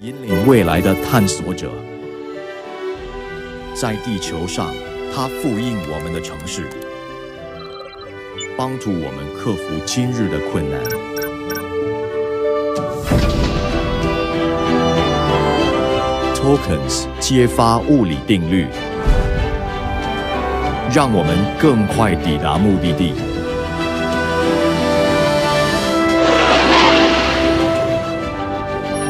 引领未来的探索者，在地球上，它复印我们的城市，帮助我们克服今日的困难。Tokens 揭发物理定律，让我们更快抵达目的地。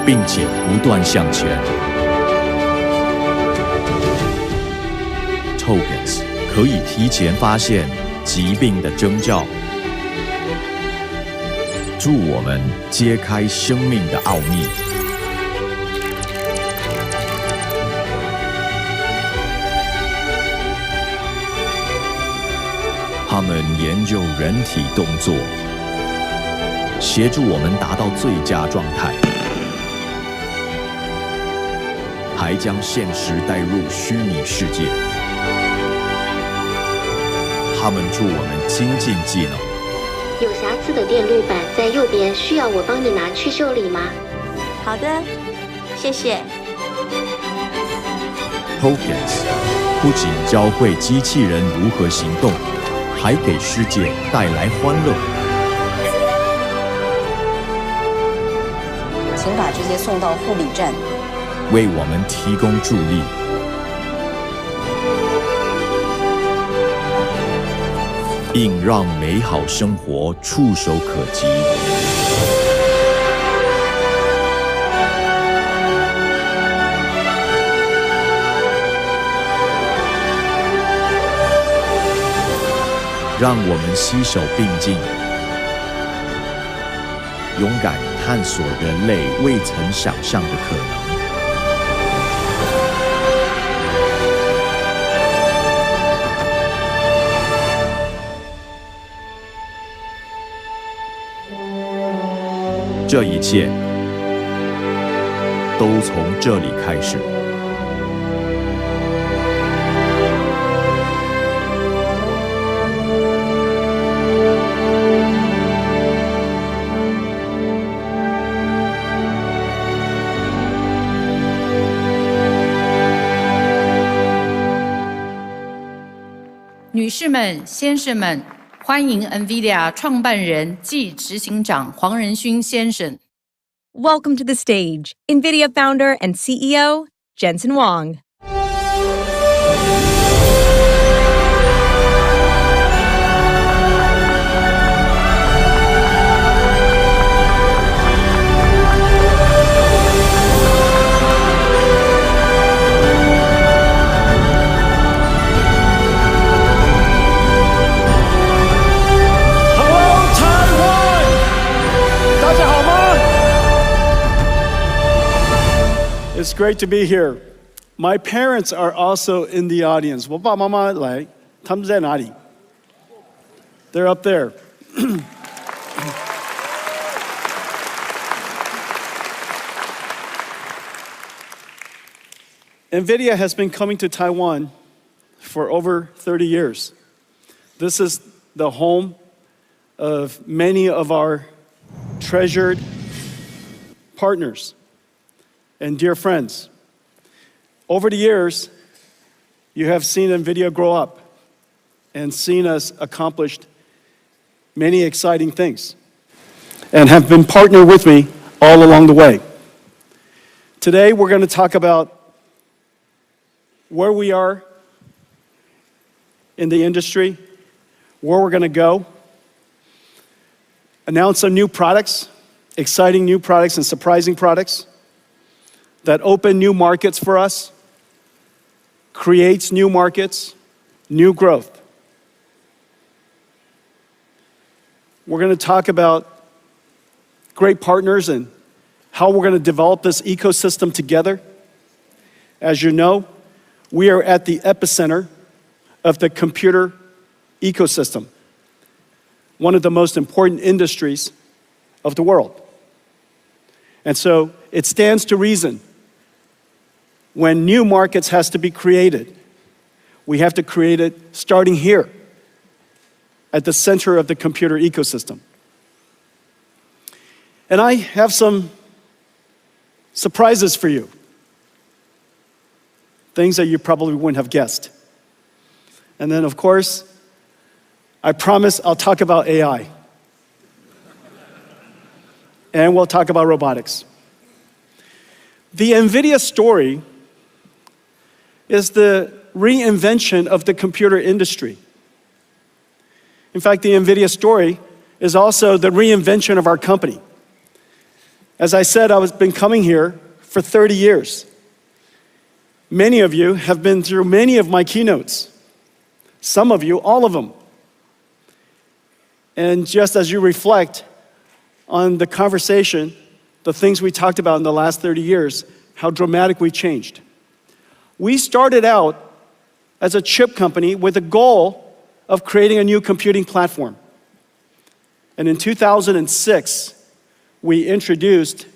并且不断向前。Tokens 可以提前发现疾病的征兆，助我们揭开生命的奥秘。他们研究人体动作，协助我们达到最佳状态。还将现实带入虚拟世界，他们助我们精进技能。有瑕疵的电路板在右边，需要我帮你拿去修理吗？好的，谢谢。Tokens 不仅教会机器人如何行动，还给世界带来欢乐。请把这些送到护理站。为我们提供助力，并让美好生活触手可及。让我们携手并进，勇敢探索人类未曾想象的可能。这一切都从这里开始。女士们、先生们，欢迎 NVIDIA 创办人暨执行长黄仁勋先生。Welcome to the stage, NVIDIA founder and CEO, Jensen Huang. It's great to be here. My parents are also in the audience. 我爸爸妈妈来，他们在哪里？ They're up there. NVIDIA has been coming to Taiwan for over 30 years. This is the home of many of our treasured partners and dear friends. Over the years, you have seen NVIDIA grow up and seen us accomplish many exciting things and have been partnered with me all along the way. Today, we're going to talk about where we are in the industry, where we're going to go, announce some new products, exciting new products and surprising products that open new markets for us, creates new markets, new growth. We're going to talk about great partners and how we're going to develop this ecosystem together. As you know, we are at the epicenter of the computer ecosystem, one of the most important industries of the world. And so it stands to reason when new markets has to be created, we have to create it starting here at the center of the computer ecosystem. And I have some surprises for you. Things that you probably wouldn't have guessed. And then, of course, I promise I'll talk about AI. And we'll talk about robotics. The NVIDIA story is the reinvention of the computer industry. In fact, the NVIDIA story is also the reinvention of our company. As I said, I've been coming here for 30 years. Many of you have been through many of my keynotes. Some of you, all of them. And just as you reflect on the conversation, the things we talked about in the last 30 years, how dramatic we changed. We started out as a chip company with a goal of creating a new computing platform. And in 2006, we introduced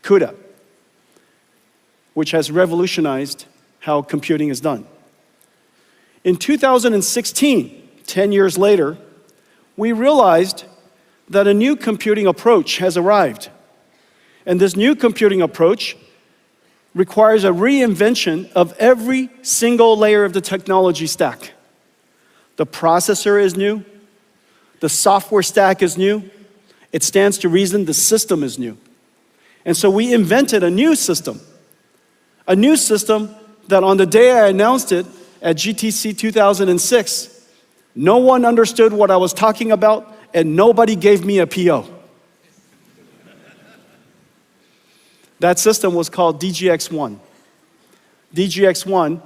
CUDA, which has revolutionized how computing is done. In 2016, 10 years later, we realized that a new computing approach has arrived. And this new computing approach requires a reinvention of every single layer of the technology stack. The processor is new. The software stack is new. It stands to reason the system is new. And so we invented a new system that on the day I announced it at GTC 2006, no one understood what I was talking about and nobody gave me a PO. That system was called DGX-1. DGX-1,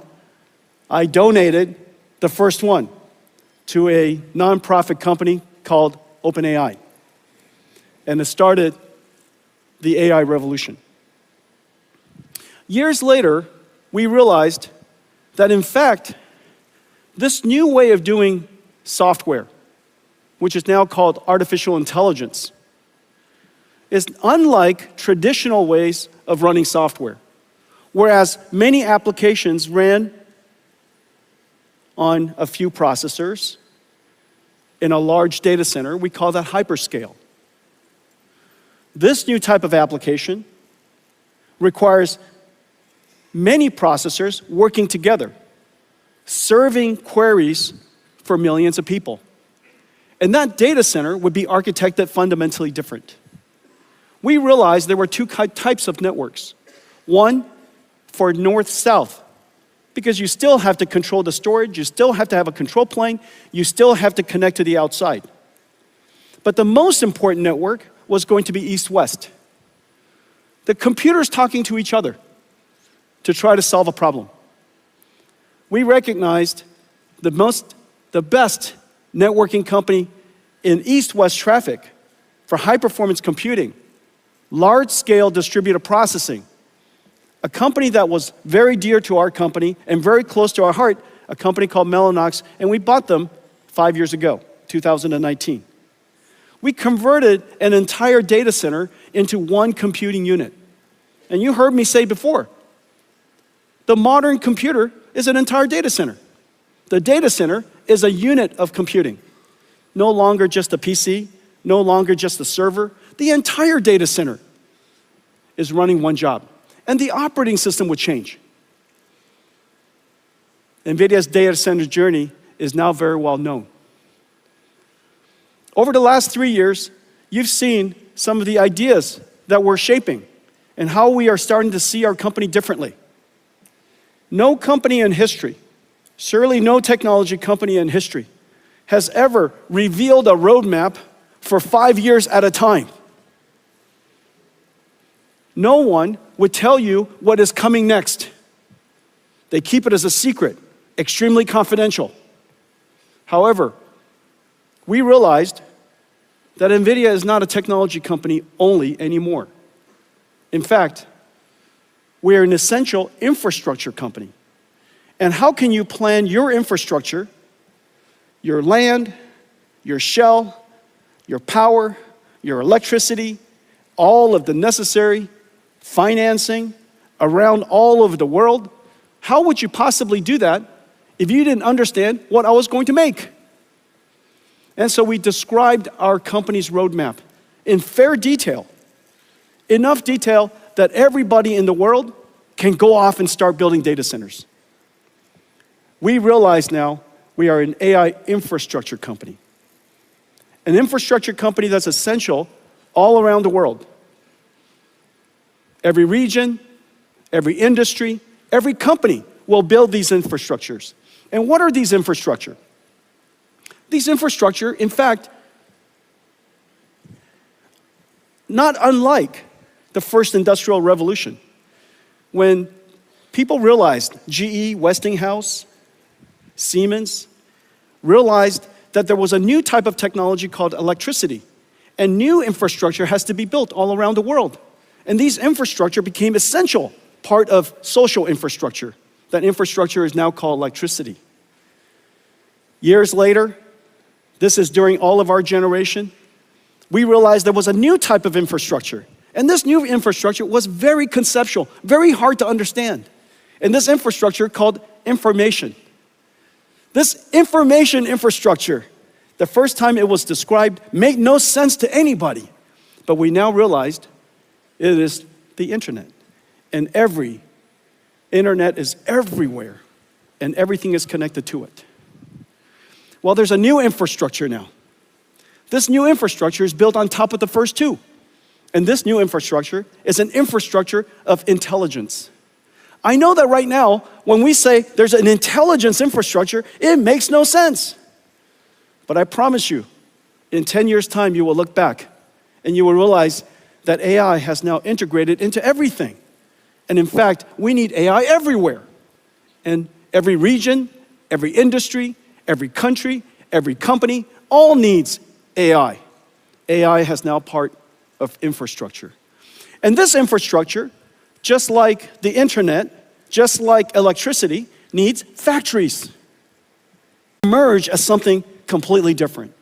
I donated the first one to a nonprofit company called OpenAI. And it started the AI revolution. Years later, we realized that in fact, this new way of doing software, which is now called artificial intelligence, is unlike traditional ways of running software. Whereas many applications ran on a few processors in a large data center, we call that hyperscale. This new type of application requires many processors working together, serving queries for millions of people. And that data center would be architected fundamentally different. We realized there were two types of networks. One for north-south, because you still have to control the storage, you still have to have a control plane, you still have to connect to the outside. But the most important network was going to be east-west. The computers talking to each other to try to solve a problem. We recognized the best networking company in east-west traffic for high-performance computing, large-scale distributed processing, a company that was very dear to our company and very close to our heart, a company called Mellanox, and we bought them 5 years ago, 2019. We converted an entire data center into one computing unit. And you heard me say before, the modern computer is an entire data center. The data center is a unit of computing. No longer just a PC, no longer just a server. The entire data center is running one job. And the operating system would change. NVIDIA's data center journey is now very well known. Over the last 3 years, you've seen some of the ideas that we're shaping and how we are starting to see our company differently. No company in history, surely no technology company in history, has ever revealed a roadmap for 5 years at a time. No one would tell you what is coming next. They keep it as a secret, extremely confidential. However, we realized that NVIDIA is not a technology company only anymore. In fact, we are an essential infrastructure company. And how can you plan your infrastructure, your land, your shell, your power, your electricity, all of the necessary financing around all over the world? How would you possibly do that if you didn't understand what I was going to make? And so we described our company's roadmap in fair detail, enough detail that everybody in the world can go off and start building data centers. We realize now we are an AI infrastructure company. An infrastructure company that's essential all around the world. Every region, every industry, every company will build these infrastructures. And what are these infrastructure? These infrastructure, in fact, not unlike the first industrial revolution, when people realized, GE, Westinghouse, Siemens, realized that there was a new type of technology called electricity, and new infrastructure has to be built all around the world. And these infrastructure became essential part of social infrastructure. That infrastructure is now called electricity. Years later, this is during all of our generation, we realized there was a new type of infrastructure. And this new infrastructure was very conceptual, very hard to understand. And this infrastructure called information. This information infrastructure, the first time it was described, made no sense to anybody. But we now realized it is the internet. And every internet is everywhere, and everything is connected to it. Well, there's a new infrastructure now. This new infrastructure is built on top of the first two. And this new infrastructure is an infrastructure of intelligence. I know that right now, when we say there's an intelligence infrastructure, it makes no sense. But I promise you, in 10 years' time, you will look back and you will realize that AI has now integrated into everything. And in fact, we need AI everywhere. And every region, every industry, every country, every company, all needs AI. AI has now part of infrastructure. And this infrastructure, just like the internet, just like electricity, needs factories. Emerge as something completely different,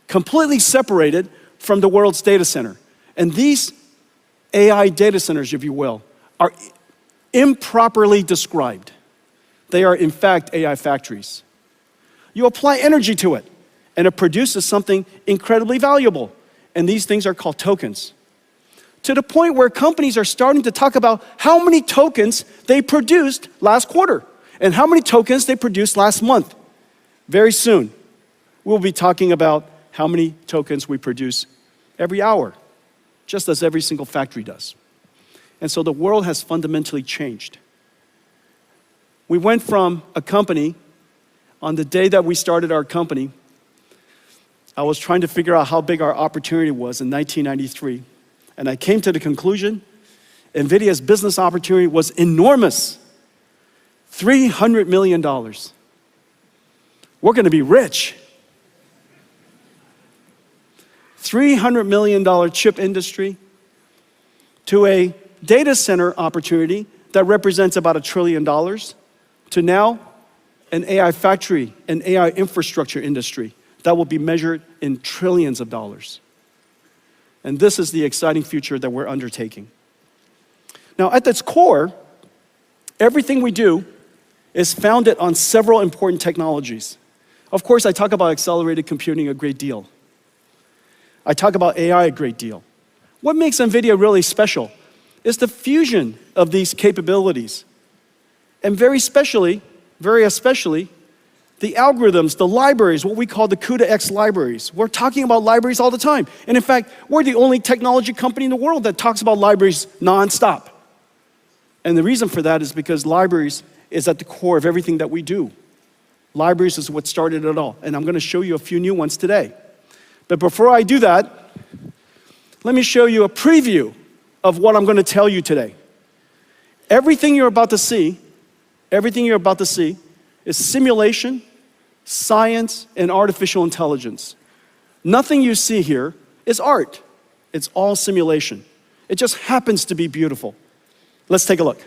completely separated from the world's data center. And these AI data centers, if you will, are improperly described. They are, in fact, AI factories. You apply energy to it, and it produces something incredibly valuable. And these things are called tokens. To the point where companies are starting to talk about how many tokens they produced last quarter and how many tokens they produced last month. Very soon, we'll be talking about how many tokens we produce every hour, just as every single factory does. And so the world has fundamentally changed. We went from a company, on the day that we started our company, I was trying to figure out how big our opportunity was in 1993. And I came to the conclusion, NVIDIA's business opportunity was enormous. $300 million. We're gonna be rich. $300 million chip industry to a data center opportunity that represents about $1 trillion to now an AI factory, an AI infrastructure industry that will be measured in trillions of dollars. And this is the exciting future that we're undertaking. Now, at its core, everything we do is founded on several important technologies. Of course, I talk about accelerated computing a great deal. I talk about AI a great deal. What makes NVIDIA really special is the fusion of these capabilities. And very especially, the algorithms, the libraries, what we call the CUDA-X libraries. We're talking about libraries all the time. And in fact, we're the only technology company in the world that talks about libraries nonstop. And the reason for that is because libraries is at the core of everything that we do. Libraries is what started it all. And I'm gonna show you a few new ones today. But before I do that, let me show you a preview of what I'm gonna tell you today. Everything you're about to see is simulation, science, and artificial intelligence. Nothing you see here is art. It's all simulation. It just happens to be beautiful. Let's take a look.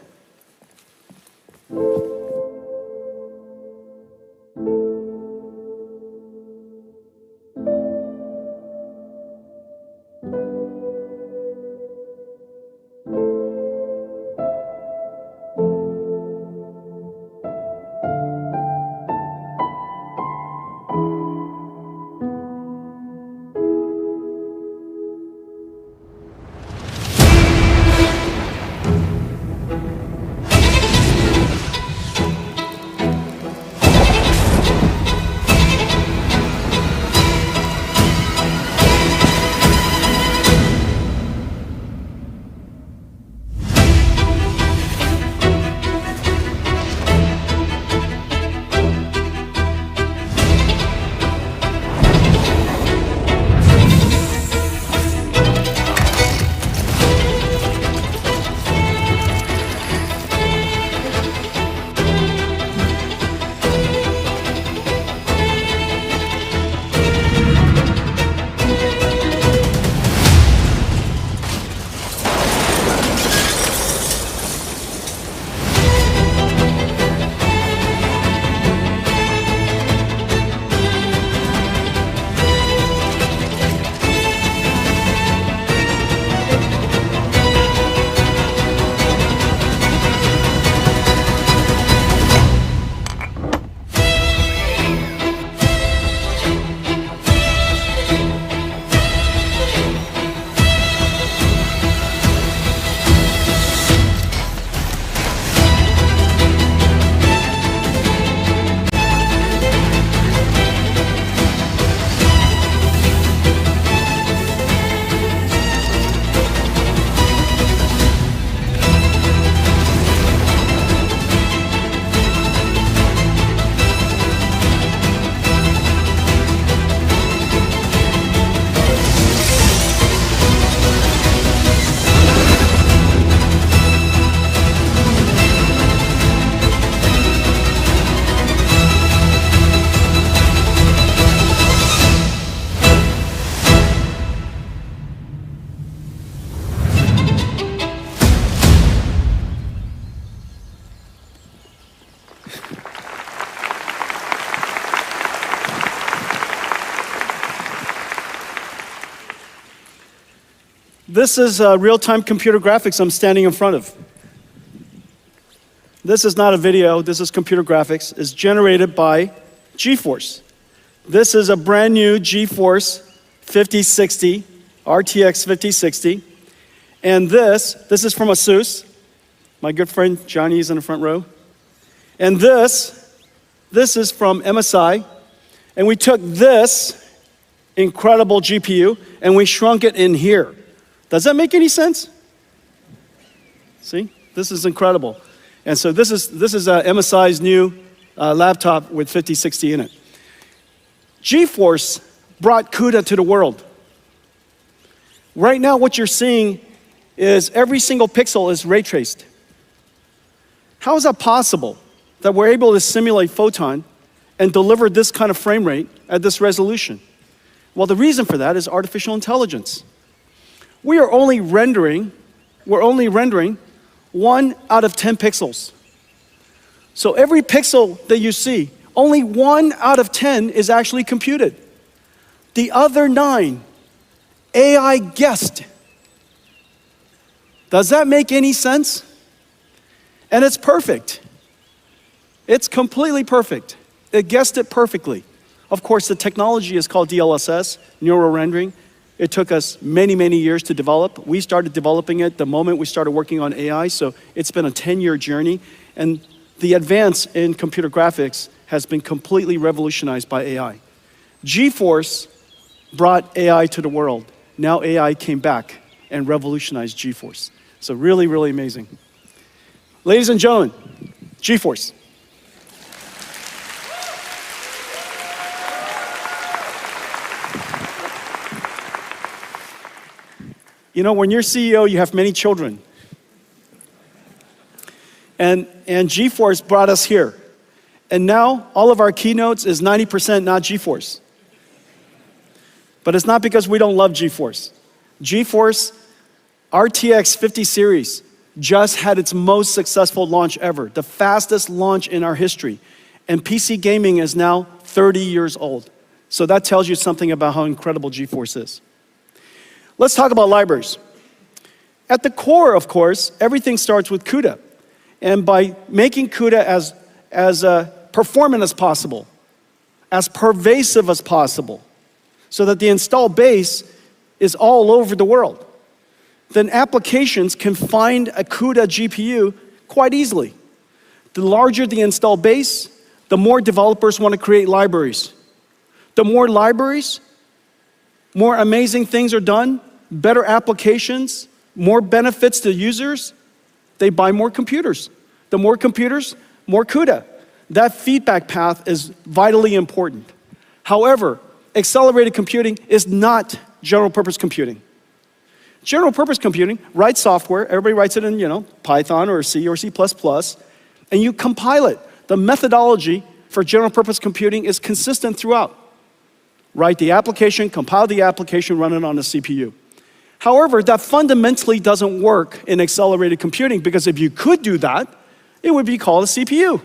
This is real-time computer graphics I'm standing in front of. This is not a video, this is computer graphics. It's generated by GeForce. This is a brand new GeForce 5060, RTX 5060. And this is from ASUS. My good friend Johnny is in the front row. And this is from MSI. And we took this incredible GPU and we shrunk it in here. Does that make any sense? See, this is incredible. And so this is MSI's new laptop with 5060 in it. GeForce brought CUDA to the world. Right now what you're seeing is every single pixel is ray traced. How is that possible that we're able to simulate photon and deliver this kind of frame rate at this resolution? Well, the reason for that is artificial intelligence. We're only rendering 1 out of 10 pixels. So every pixel that you see, only 1 out of 10 is actually computed. The other 9, AI guessed. Does that make any sense? And it's perfect. It's completely perfect. It guessed it perfectly. Of course, the technology is called DLSS, neural rendering. It took us many, many years to develop. We started developing it the moment we started working on AI, so it's been a 10-year journey. And the advance in computer graphics has been completely revolutionized by AI. GeForce brought AI to the world. Now AI came back and revolutionized GeForce. So really, really amazing. Ladies and gentlemen, GeForce. You know, when you're CEO, you have many children. And GeForce brought us here. And now all of our keynotes is 90% not GeForce. But it's not because we don't love GeForce. GeForce RTX 50 series just had its most successful launch ever, the fastest launch in our history. And PC gaming is now 30 years old. So that tells you something about how incredible GeForce is. Let's talk about libraries. At the core, of course, everything starts with CUDA. And by making CUDA as performant as possible, as pervasive as possible, so that the installed base is all over the world, then applications can find a CUDA GPU quite easily. The larger the installed base, the more developers want to create libraries. The more libraries, more amazing things are done, better applications, more benefits to users, they buy more computers. The more computers, more CUDA. That feedback path is vitally important. However, accelerated computing is not general purpose computing. General purpose computing writes software, everybody writes it in, Python or C or C++, and you compile it. The methodology for general purpose computing is consistent throughout. Write the application, compile the application, run it on the CPU. However, that fundamentally doesn't work in accelerated computing, because if you could do that, it would be called a CPU.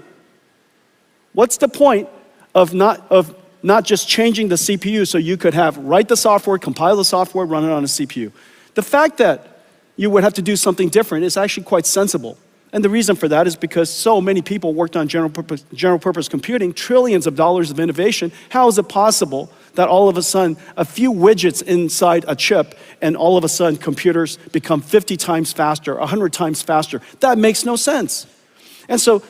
What's the point of not just changing the CPU so you could write the software, compile the software, run it on a CPU? The fact that you would have to do something different is actually quite sensible. And the reason for that is because so many people worked on general purpose computing, trillions of dollars of innovation. How is it possible that all of a sudden a few widgets inside a chip and all of a sudden computers become 50 times faster, 100 times faster? That makes no sense. And so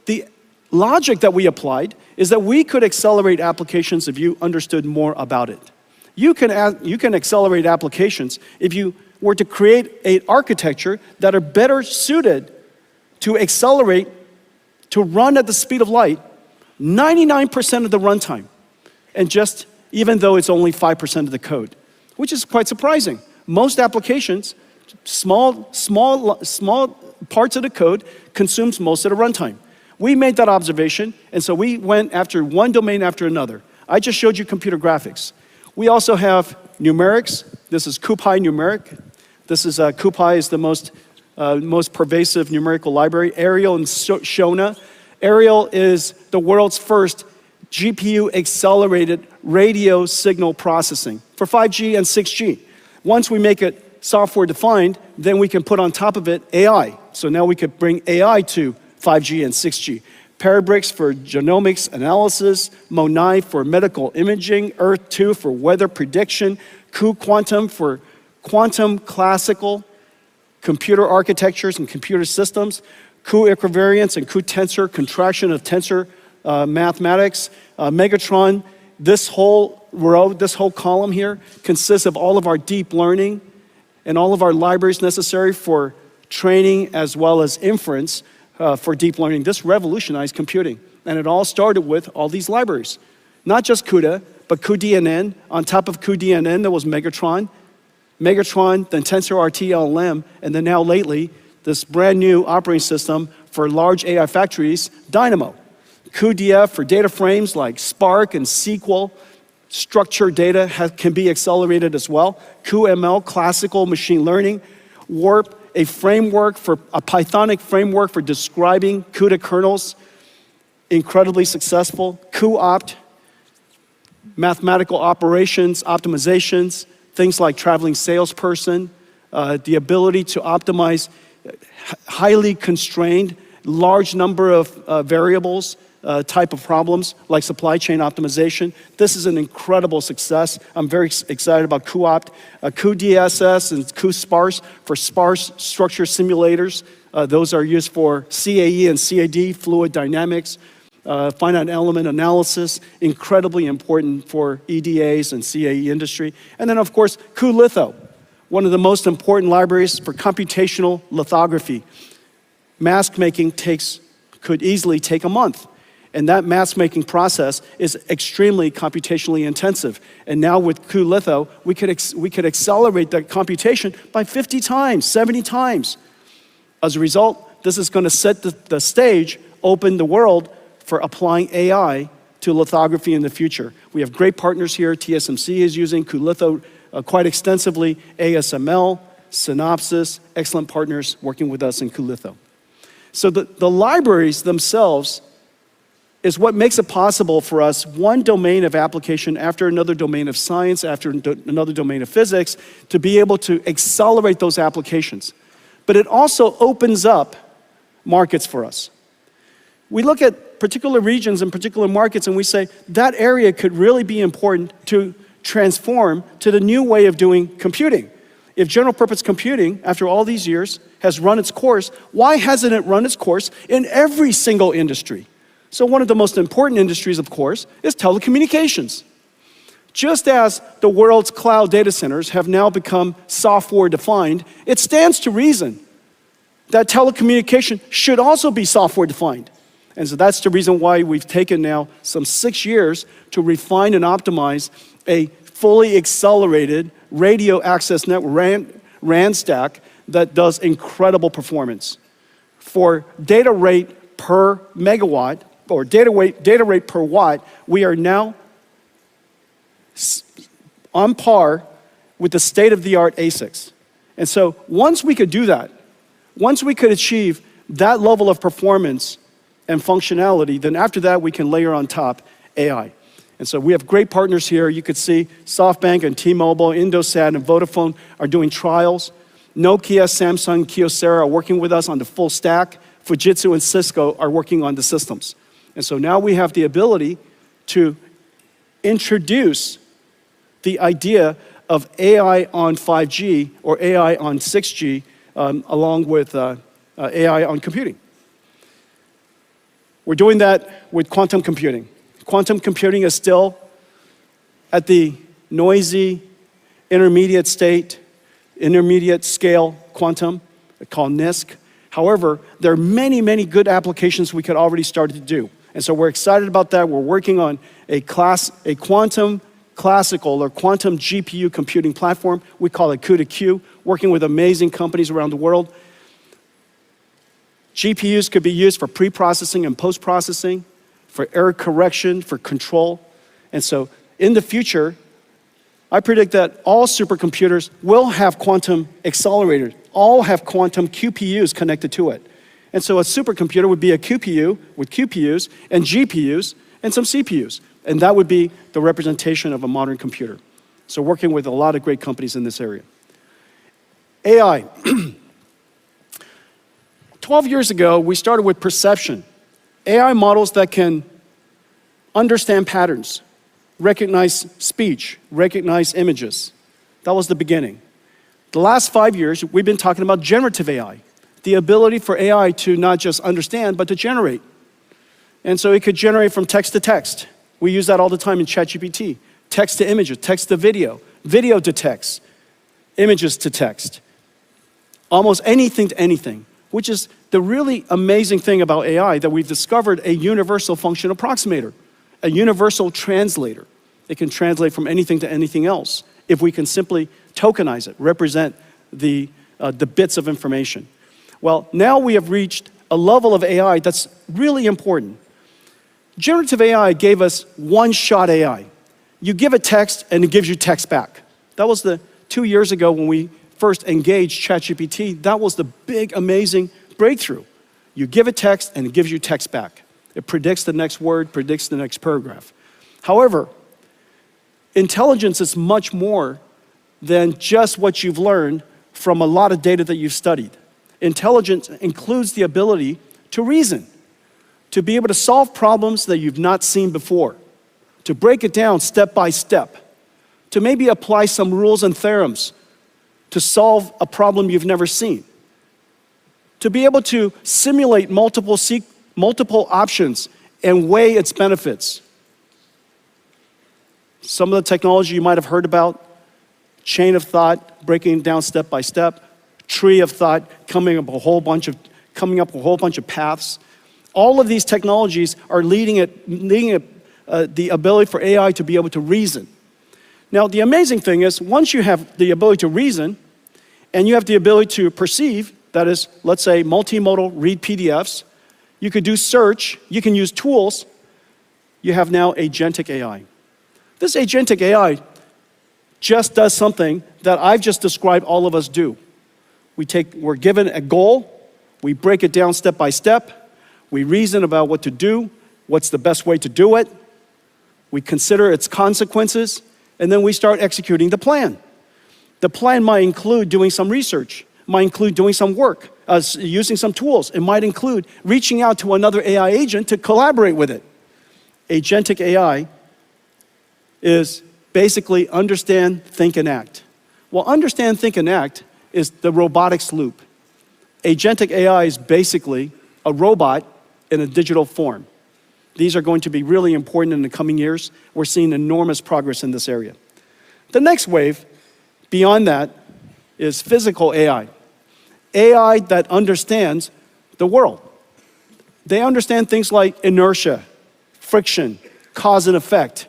the logic that we applied is that we could accelerate applications if you understood more about it. You can accelerate applications if you were to create an architecture that are better suited to accelerate, to run at the speed of light, 99% of the runtime, and just even though it's only 5% of the code, which is quite surprising. Most applications, small parts of the code consumes most of the runtime. We made that observation, and so we went after one domain after another. I just showed you computer graphics. We also have numerics. This is CUPI numeric. This is CUPI is the most pervasive numerical library. Arial and Shona. Arial is the world's first GPU accelerated radio signal processing for 5G and 6G. Once we make it software-defined, then we can put on top of it AI. So now we could bring AI to 5G and 6G. Parabricks for genomics analysis, Mo9 for medical imaging, Earth-2 for weather prediction, cuQuantum for quantum classical computer architectures and computer systems, cuequivariance and cuTensor, contraction of tensor mathematics, Megatron. This whole row, this whole column here consists of all of our deep learning and all of our libraries necessary for training as well as inference for deep learning. This revolutionized computing. And it all started with all these libraries. Not just CUDA, but cuDNN. On top of cuDNN, there was Megatron. Megatron, then TensorRT LLM, and then now lately, this brand new operating system for large AI factories, Dynamo. cuDF for data frames like Spark and SQL. Structured data can be accelerated as well. cuML, classical machine learning. Warp, a framework for a Pythonic framework for describing CUDA kernels, incredibly successful. cuOpt, mathematical operations, optimizations, things like traveling salesperson, the ability to optimize highly constrained, large number of variables, type of problems like supply chain optimization. This is an incredible success. I'm very excited about cuOpt, cuDSS and cuSparse for sparse structure simulators. Those are used for CAE and CAD, fluid dynamics, finite element analysis, incredibly important for EDAs and CAE industry. And then of course, cuLitho, one of the most important libraries for computational lithography. Mask making could easily take a month. And that mask making process is extremely computationally intensive. And now with cuLitho, we could accelerate that computation by 50 times, 70 times. As a result, this is going to set the stage, open the world for applying AI to lithography in the future. We have great partners here. TSMC is using cuLitho quite extensively. ASML, Synopsys, excellent partners working with us in cuLitho. So the libraries themselves is what makes it possible for us, one domain of application after another domain of science, after another domain of physics, to be able to accelerate those applications. But it also opens up markets for us. We look at particular regions and particular markets and we say, that area could really be important to transform to the new way of doing computing. If general purpose computing, after all these years, has run its course, why hasn't it run its course in every single industry? So one of the most important industries, of course, is telecommunications. Just as the world's cloud data centers have now become software-defined, it stands to reason that telecommunication should also be software-defined. And so that's the reason why we've taken now some 6 years to refine and optimize a fully accelerated radio access network, RAN stack, that does incredible performance. For data rate per megawatt, or data rate per watt, we are now on par with the state-of-the-art ASICs. And so once we could do that, once we could achieve that level of performance and functionality, then after that we can layer on top AI. And so we have great partners here. You could see SoftBank and T-Mobile, Indosat and Vodafone are doing trials. Nokia, Samsung, Kyocera are working with us on the full stack. Fujitsu and Cisco are working on the systems. And so now we have the ability to introduce the idea of AI on 5G or AI on 6G along with AI on computing. We're doing that with quantum computing. Quantum computing is still at the noisy, intermediate scale quantum, called NISQ. However, there are many, many good applications we could already start to do. And so we're excited about that. We're working on a quantum classical or quantum GPU computing platform. We call it CUDA-Q, working with amazing companies around the world. GPUs could be used for pre-processing and post-processing, for error correction, for control. And so in the future, I predict that all supercomputers will have quantum accelerators, all have quantum QPUs connected to it. And so a supercomputer would be a QPU with QPUs and GPUs and some CPUs. And that would be the representation of a modern computer. So working with a lot of great companies in this area. AI. 12 years ago, we started with perception. AI models that can understand patterns, recognize speech, recognize images. That was the beginning. The last 5 years, we've been talking about generative AI, the ability for AI to not just understand, but to generate. And so it could generate from text to text. We use that all the time in ChatGPT. Text to images, text to video, video to text, images to text. Almost anything to anything, which is the really amazing thing about AI, that we've discovered a universal function approximator, a universal translator. It can translate from anything to anything else if we can simply tokenize it, represent the bits of information. Well, now we have reached a level of AI that's really important. Generative AI gave us one-shot AI. You give it text and it gives you text back. That was 2 years ago when we first engaged ChatGPT. That was the big, amazing breakthrough. You give it text and it gives you text back. It predicts the next word, predicts the next paragraph. However, intelligence is much more than just what you've learned from a lot of data that you've studied. Intelligence includes the ability to reason, to be able to solve problems that you've not seen before, to break it down step by step, to maybe apply some rules and theorems to solve a problem you've never seen, to be able to simulate multiple options and weigh its benefits. Some of the technology you might have heard about, chain of thought, breaking it down step by step, tree of thought, coming up with a whole bunch of paths. All of these technologies are leading the ability for AI to be able to reason. Now, the amazing thing is, once you have the ability to reason, and you have the ability to perceive, that is, let's say, multimodal read PDFs, you could do search, you can use tools, you have now agentic AI. This agentic AI just does something that I've just described all of us do. We're given a goal, we break it down step by step, we reason about what to do, what's the best way to do it, we consider its consequences, and then we start executing the plan. The plan might include doing some research, might include doing some work, using some tools. It might include reaching out to another AI agent to collaborate with it. Agentic AI is basically understand, think, and act. Well, understand, think, and act is the robotics loop. Agentic AI is basically a robot in a digital form. These are going to be really important in the coming years. We're seeing enormous progress in this area. The next wave, beyond that, is physical AI. AI that understands the world. They understand things like inertia, friction, cause and effect.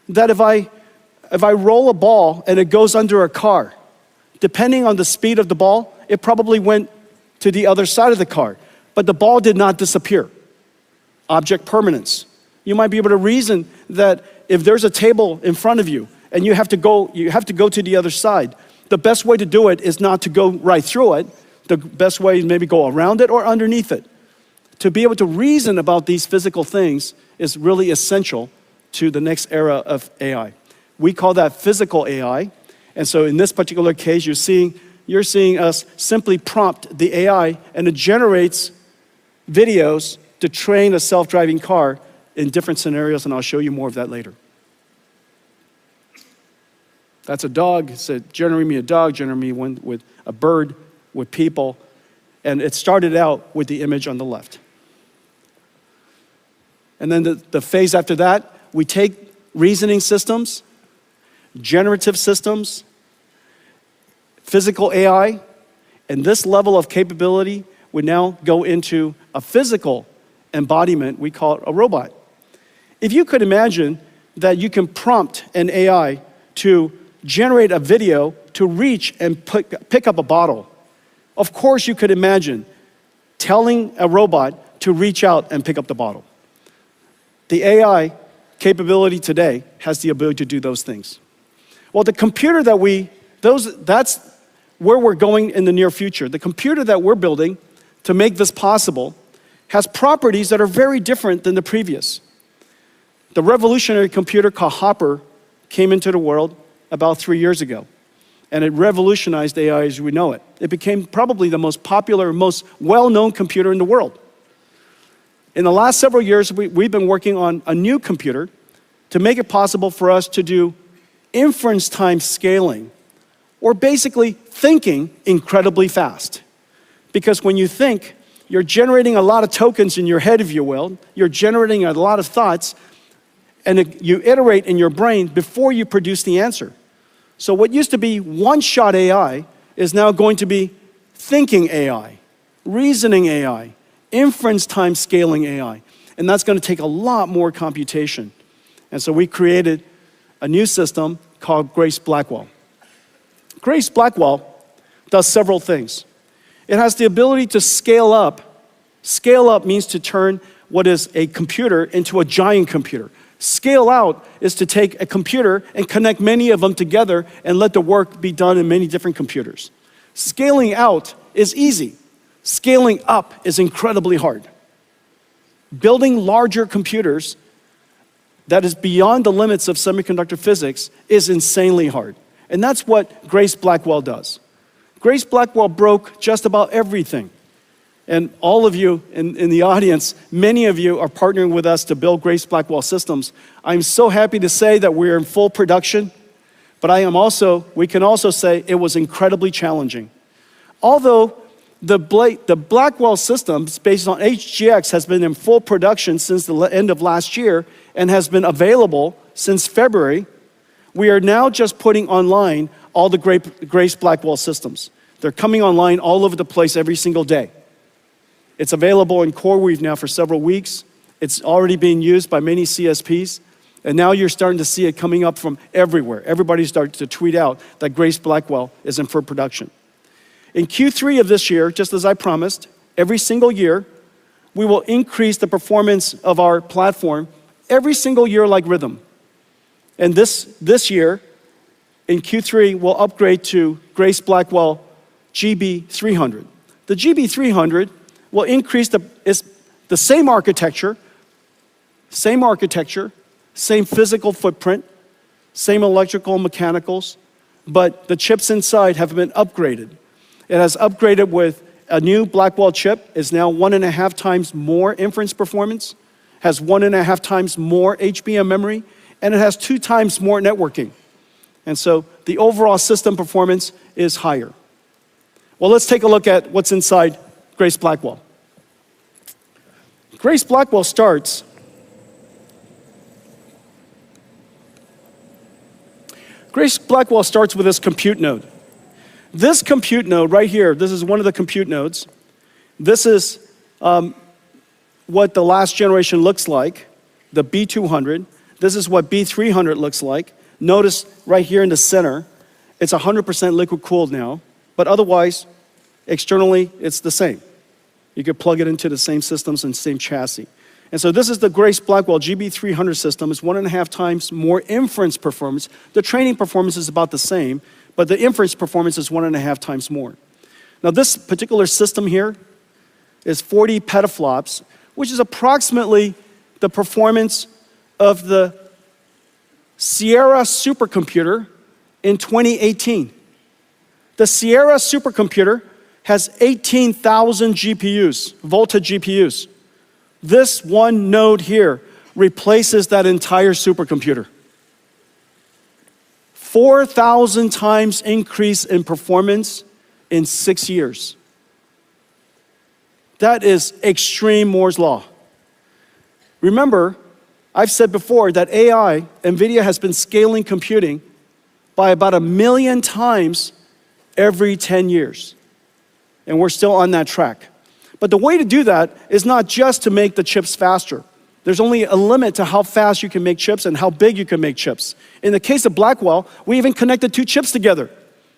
That if I roll a ball and it goes under a car, depending on the speed of the ball, it probably went to the other side of the car. But the ball did not disappear. Object permanence. You might be able to reason that if there's a table in front of you and you have to go to the other side, the best way to do it is not to go right through it. The best way is maybe go around it or underneath it. To be able to reason about these physical things is really essential to the next era of AI. We call that physical AI. And so in this particular case, you're seeing us simply prompt the AI, and it generates videos to train a self-driving car in different scenarios, and I'll show you more of that later. That's a dog. It said, generate me a dog, generate me one with a bird, with people. And it started out with the image on the left. And then the phase after that, we take reasoning systems, generative systems, physical AI, and this level of capability would now go into a physical embodiment. We call it a robot. If you could imagine that you can prompt an AI to generate a video to reach and pick up a bottle, of course you could imagine telling a robot to reach out and pick up the bottle. The AI capability today has the ability to do those things. Well, the computer that's where we're going in the near future. The computer that we're building to make this possible has properties that are very different than the previous. The revolutionary computer called Hopper came into the world about 3 years ago. And it revolutionized AI as we know it. It became probably the most popular, most well-known computer in the world. In the last several years, we've been working on a new computer to make it possible for us to do inference time scaling, or basically thinking incredibly fast. Because when you think, you're generating a lot of tokens in your head, if you will. You're generating a lot of thoughts, and you iterate in your brain before you produce the answer. So what used to be one-shot AI is now going to be thinking AI, reasoning AI, inference time scaling AI. And that's going to take a lot more computation. And so we created a new system called Grace Blackwell. Grace Blackwell does several things. It has the ability to scale up. Scale up means to turn what is a computer into a giant computer. Scale out is to take a computer and connect many of them together and let the work be done in many different computers. Scaling out is easy. Scaling up is incredibly hard. Building larger computers that is beyond the limits of semiconductor physics is insanely hard. And that's what Grace Blackwell does. Grace Blackwell broke just about everything. And all of you in the audience, many of you are partnering with us to build Grace Blackwell systems. I'm so happy to say that we're in full production, but we can also say it was incredibly challenging. Although the Blackwell systems based on HGX has been in full production since the end of last year and has been available since February, we are now just putting online all the Grace Blackwell systems. They're coming online all over the place every single day. It's available in CoreWeave now for several weeks. It's already being used by many CSPs. And now you're starting to see it coming up from everywhere. Everybody's starting to tweet out that Grace Blackwell is in full production. In Q3 of this year, just as I promised, every single year, we will increase the performance of our platform every single year like rhythm. And this year, in Q3, we'll upgrade to Grace Blackwell GB300. The GB300 will increase the same architecture, same physical footprint, same electrical mechanicals, but the chips inside have been upgraded. It has upgraded with a new Blackwell chip, is now 1.5 times more inference performance, has 1.5 times more HBM memory, and it has 2 times more networking. And so the overall system performance is higher. Well, let's take a look at what's inside Grace Blackwell. Grace Blackwell starts with this compute node. This compute node right here, this is one of the compute nodes. This is what the last generation looks like, the B200. This is what B300 looks like. Notice right here in the center, it's 100% liquid cooled now, but otherwise, externally, it's the same. You could plug it into the same systems and same chassis. And so this is the Grace Blackwell GB300 system. It's 1.5 times more inference performance. The training performance is about the same, but the inference performance is 1.5 times more. Now this particular system here is 40 petaflops, which is approximately the performance of the Sierra supercomputer in 2018. The Sierra supercomputer has 18,000 GPUs, Volta GPUs. This one node here replaces that entire supercomputer. 4,000 times increase in performance in 6 years. That is extreme Moore's law. Remember, I've said before that AI, NVIDIA has been scaling computing by about 1 million times every 10 years. And we're still on that track. But the way to do that is not just to make the chips faster. There's only a limit to how fast you can make chips and how big you can make chips. In the case of Blackwell, we even connected 2 chips together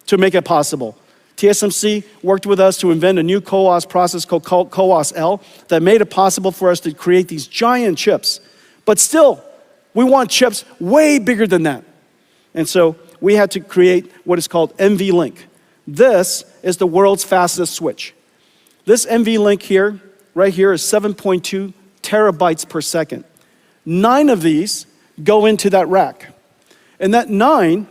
to make it possible. TSMC worked with us to invent a new CoWoS process called CoWoS-L that made it possible for us to create these giant chips. But still, we want chips way bigger than that. And so we had to create what is called NVLink. This is the world's fastest switch. This NVLink here, right here, is 7.2 terabytes per second. 9 of these go into that rack. And that 9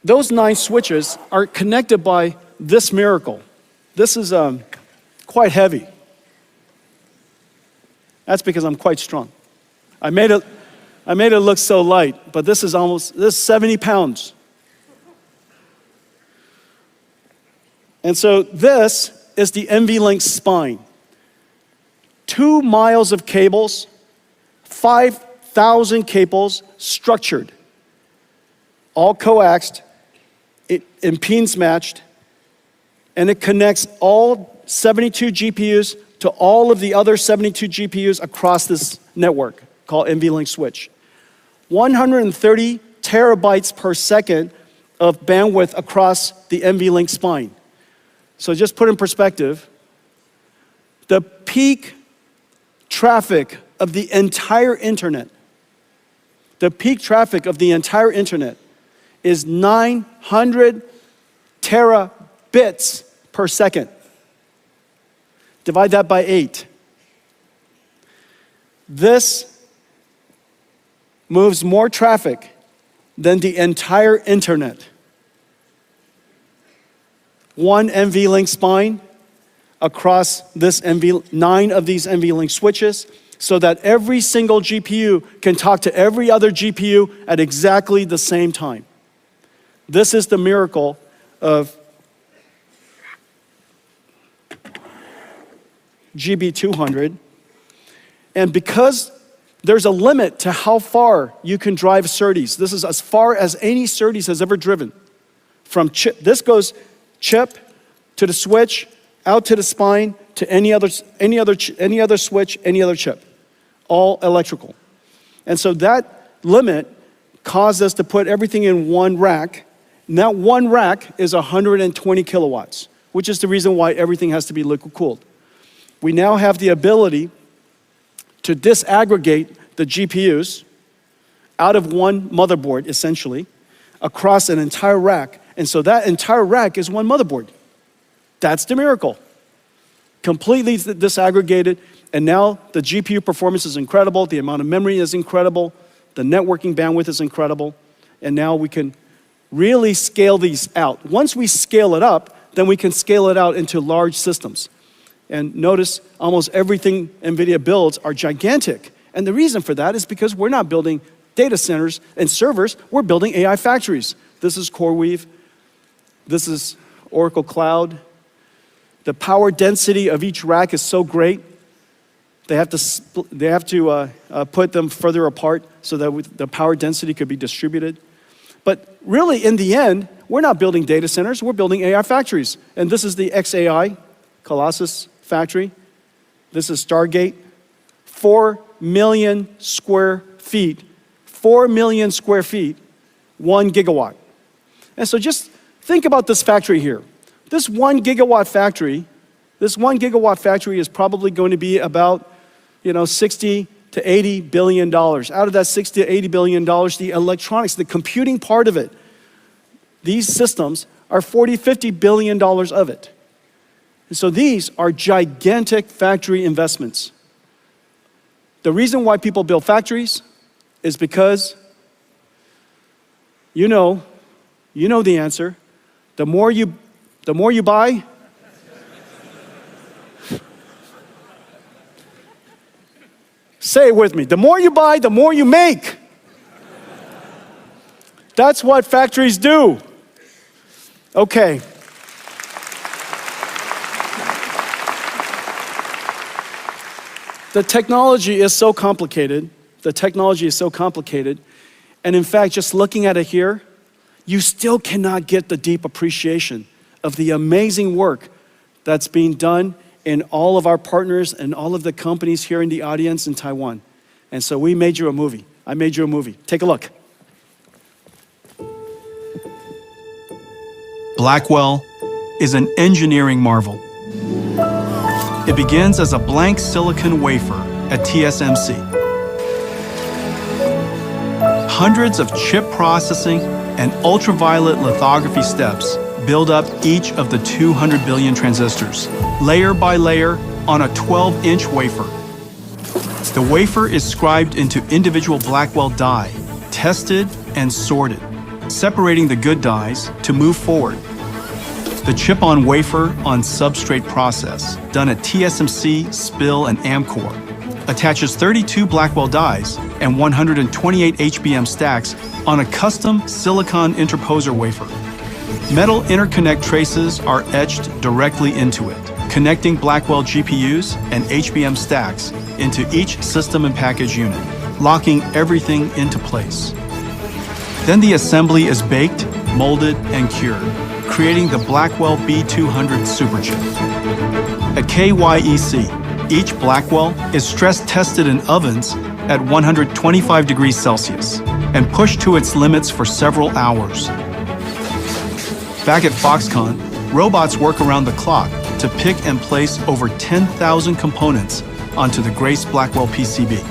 those 9 switches are connected by this miracle. This is quite heavy. That's because I'm quite strong. I made it look so light, but this is 70 pounds. And so this is the NVLink spine. 2 miles of cables, 5,000 cables structured, all coaxed, impedance matched, and it connects all 72 GPUs to all of the other 72 GPUs across this network called NVLink switch. 130 terabytes per second of bandwidth across the NVLink spine. So just put in perspective, the peak traffic of the entire internet, is 900 terabits per second. Divide that by 8. This moves more traffic than the entire internet. One NVLink spine across this 9 of these NVLink switches, so that every single GPU can talk to every other GPU at exactly the same time. This is the miracle of GB200. And because there's a limit to how far you can drive SerDes, this is as far as any SerDes has ever driven. From chip, this goes chip to the switch, out to the spine, to any other switch, any other chip, all electrical. And so that limit caused us to put everything in one rack. And that one rack is 120 kilowatts, which is the reason why everything has to be liquid cooled. We now have the ability to disaggregate the GPUs out of one motherboard, essentially, across an entire rack. And so that entire rack is one motherboard. That's the miracle. Completely disaggregated, and now the GPU performance is incredible, the amount of memory is incredible, the networking bandwidth is incredible, and now we can really scale these out. Once we scale it up, then we can scale it out into large systems. And notice almost everything NVIDIA builds are gigantic. And the reason for that is because we're not building data centers and servers, we're building AI factories. This is CoreWeave. This is Oracle Cloud. The power density of each rack is so great, they have to put them further apart so that the power density could be distributed. But really, in the end, we're not building data centers, we're building AI factories. And this is the XAI, Colossus factory. This is Stargate, 4 million square feet, 4 million square feet, 1 gigawatt. And so just think about this factory here. This 1 gigawatt factory is probably going to be about, 60 to 80 billion dollars. Out of that 60 to 80 billion dollars, the electronics, the computing part of it, these systems are 40, 50 billion dollars of it. And so these are gigantic factory investments. The reason why people build factories is because you know the answer. The more you buy, say it with me. The more you buy, the more you make. That's what factories do. Okay. The technology is so complicated. And in fact, just looking at it here, you still cannot get the deep appreciation of the amazing work that's being done in all of our partners and all of the companies here in the audience in Taiwan. And so we made you a movie. I made you a movie. Take a look. Blackwell is an engineering marvel. It begins as a blank silicon wafer at TSMC. Hundreds of chip processing and ultraviolet lithography steps build up each of the 200 billion transistors, layer by layer on a 12-inch wafer. The wafer is scribed into individual Blackwell die, tested and sorted. separating the good dies to move forward. The chip-on-wafer on substrate process, done at TSMC, SPIL, and Amkor, attaches 32 Blackwell dies and 128 HBM stacks on a custom silicon interposer wafer. Metal interconnect traces are etched directly into it, connecting Blackwell GPUs and HBM stacks into each system and package unit, locking everything into place. Then the assembly is baked, molded, and cured, creating the Blackwell B200 superchip. At KYEC, each Blackwell is stress-tested in ovens at 125 degrees Celsius and pushed to its limits for several hours. Back at Foxconn, robots work around the clock to pick and place over 10,000 components onto the Grace Blackwell PCB.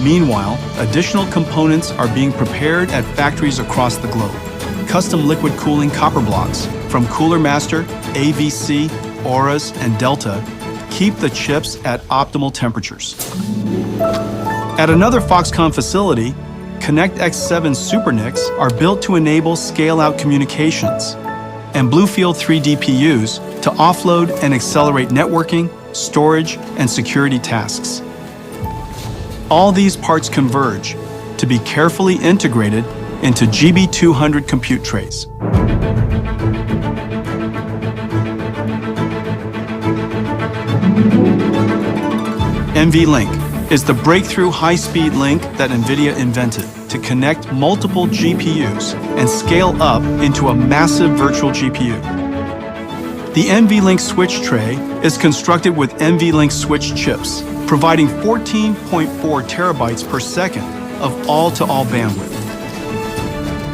Meanwhile, additional components are being prepared at factories across the globe. Custom liquid cooling copper blocks from Cooler Master, AVC, Auras, and Delta keep the chips at optimal temperatures. At another Foxconn facility, ConnectX-7 SuperNICs are built to enable scale-out communications, and Bluefield 3 DPUs to offload and accelerate networking, storage, and security tasks. All these parts converge to be carefully integrated into GB200 compute trays. NVLink is the breakthrough high-speed link that NVIDIA invented to connect multiple GPUs and scale up into a massive virtual GPU. The NVLink switch tray is constructed with NVLink switch chips, providing 14.4 terabytes per second of all-to-all bandwidth.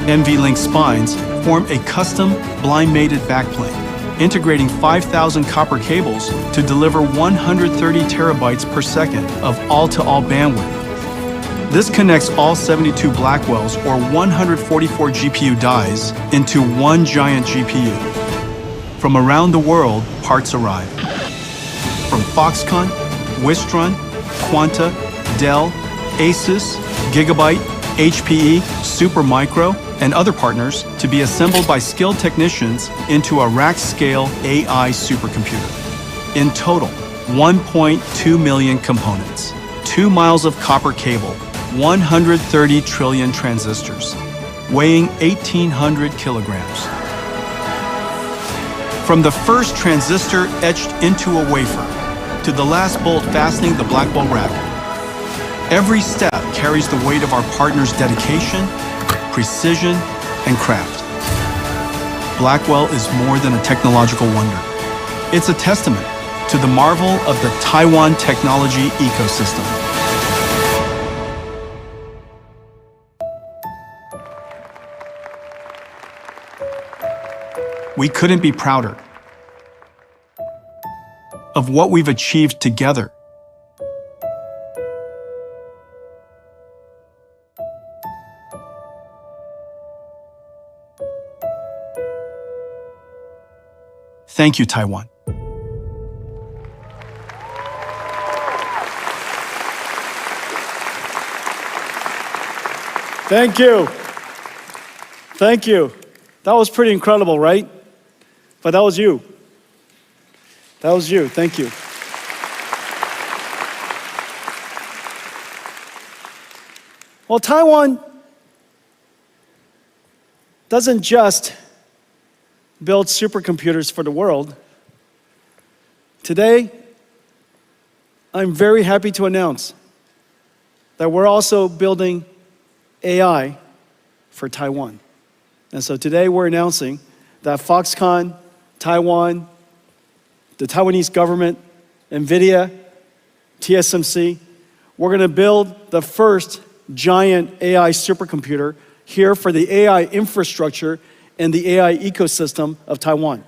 NVLink spines form a custom blind-mated backplane, integrating 5,000 copper cables to deliver 130 terabytes per second of all-to-all bandwidth. This connects all 72 Blackwells or 144 GPU dies into one giant GPU. From around the world, parts arrive. From Foxconn, Wistron, Quanta, Dell, Asus, Gigabyte, HPE, Supermicro, and other partners to be assembled by skilled technicians into a rack-scale AI supercomputer. In total, 1.2 million components, 2 miles of copper cable, 130 trillion transistors, weighing 1,800 kilograms. From the first transistor etched into a wafer to the last bolt fastening the Blackwell rack, every step carries the weight of our partners' dedication, precision, and craft. Blackwell is more than a technological wonder. It's a testament to the marvel of the Taiwan technology ecosystem. We couldn't be prouder of what we've achieved together. Thank you, Taiwan. Thank you. Thank you. That was pretty incredible, right? But that was you. That was you. Thank you. Well, Taiwan doesn't just build supercomputers for the world. Today, I'm very happy to announce that we're also building AI for Taiwan. And so today we're announcing that Foxconn, Taiwan, the Taiwanese government, NVIDIA, TSMC, we're going to build the first giant AI supercomputer here for the AI infrastructure and the AI ecosystem of Taiwan.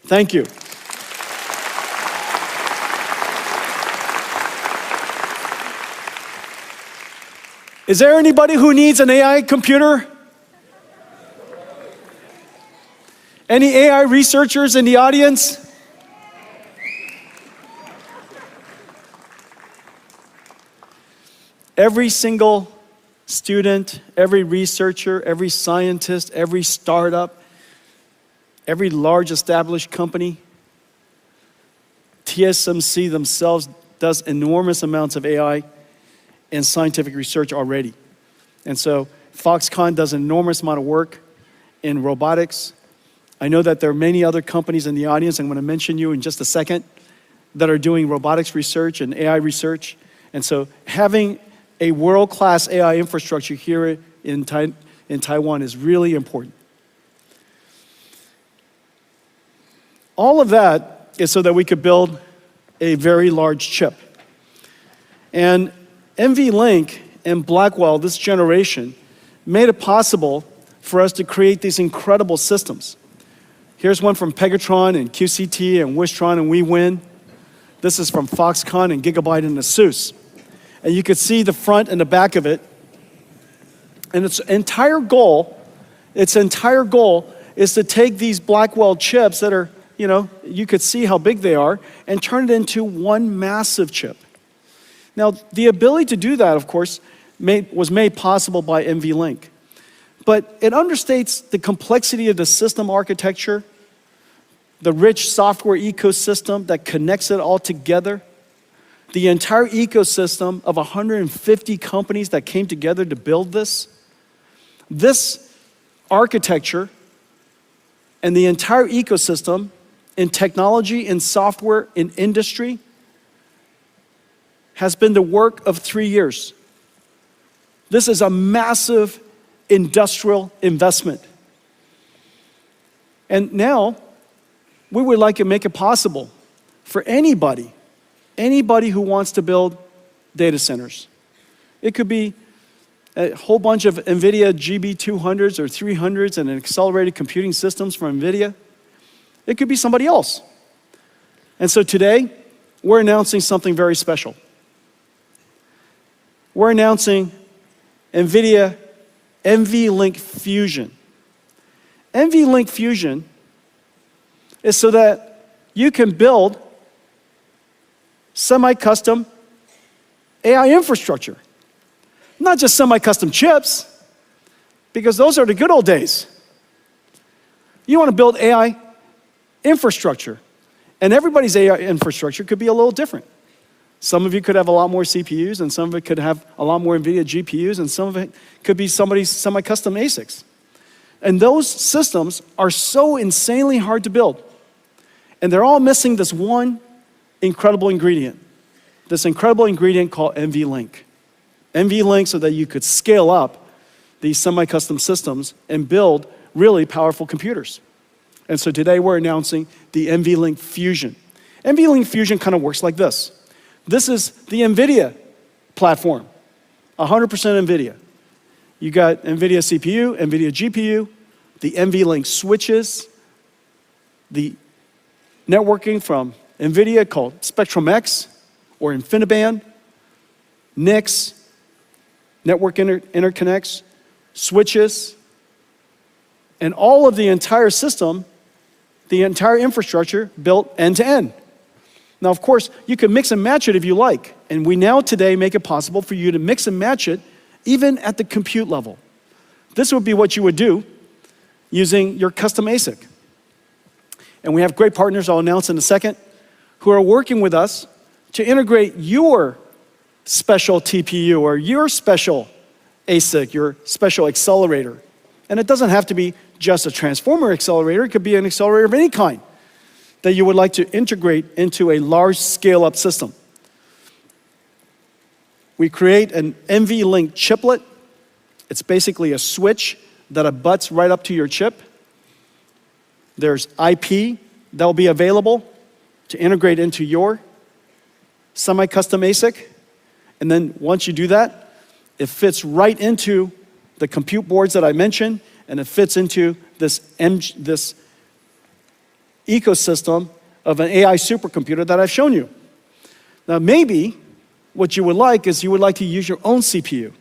Thank you. Is there anybody who needs an AI computer? Any AI researchers in the audience? Every single student, every researcher, every scientist, every startup, every large established company, TSMC themselves does enormous amounts of AI and scientific research already. And so Foxconn does an enormous amount of work in robotics. I know that there are many other companies in the audience, I'm going to mention you in just a second, that are doing robotics research and AI research. And so having a world-class AI infrastructure here in Taiwan is really important. All of that is so that we could build a very large chip. And NVLink and Blackwell, this generation, made it possible for us to create these incredible systems. Here's one from Pegatron and QCT and Wistron and WeWin. This is from Foxconn and Gigabyte and ASUS. And you could see the front and the back of it. And its entire goal is to take these Blackwell chips that are, you could see how big they are, and turn it into one massive chip. Now, the ability to do that, of course, was made possible by NVLink. But it understates the complexity of the system architecture, the rich software ecosystem that connects it all together, the entire ecosystem of 150 companies that came together to build this. This architecture and the entire ecosystem in technology, in software, in industry has been the work of 3 years. This is a massive industrial investment. And now, we would like to make it possible for anybody who wants to build data centers. It could be a whole bunch of NVIDIA GB200s or 300s and accelerated computing systems from NVIDIA. It could be somebody else. And so today, we're announcing something very special. We're announcing NVIDIA NVLink Fusion. NVLink Fusion is so that you can build semi-custom AI infrastructure. Not just semi-custom chips, because those are the good old days. You want to build AI infrastructure, and everybody's AI infrastructure could be a little different. Some of you could have a lot more CPUs, and some of it could have a lot more NVIDIA GPUs, and some of it could be somebody's semi-custom ASICs. And those systems are so insanely hard to build. And they're all missing this one incredible ingredient. This incredible ingredient called NVLink. NVLink so that you could scale up these semi-custom systems and build really powerful computers. And so today we're announcing the NVLink Fusion. NVLink Fusion kind of works like this. This is the NVIDIA platform, 100% NVIDIA. You got NVIDIA CPU, NVIDIA GPU, the NVLink switches, the networking from NVIDIA called Spectrum-X or InfiniBand, NICs, network interconnects, switches, and all of the entire system, the entire infrastructure built end-to-end. Now, of course, you can mix and match it if you like, and we now today make it possible for you to mix and match it even at the compute level. This would be what you would do using your custom ASIC. And we have great partners I'll announce in a second who are working with us to integrate your special TPU or your special ASIC, your special accelerator. And it doesn't have to be just a transformer accelerator, it could be an accelerator of any kind that you would like to integrate into a large scale-up system. We create an NVLink chiplet. It's basically a switch that abuts right up to your chip. There's IP that will be available to integrate into your semi-custom ASIC. And then once you do that, it fits right into the compute boards that I mentioned, and it fits into this ecosystem of an AI supercomputer that I've shown you. Now maybe what you would like is you would like to use your own CPU.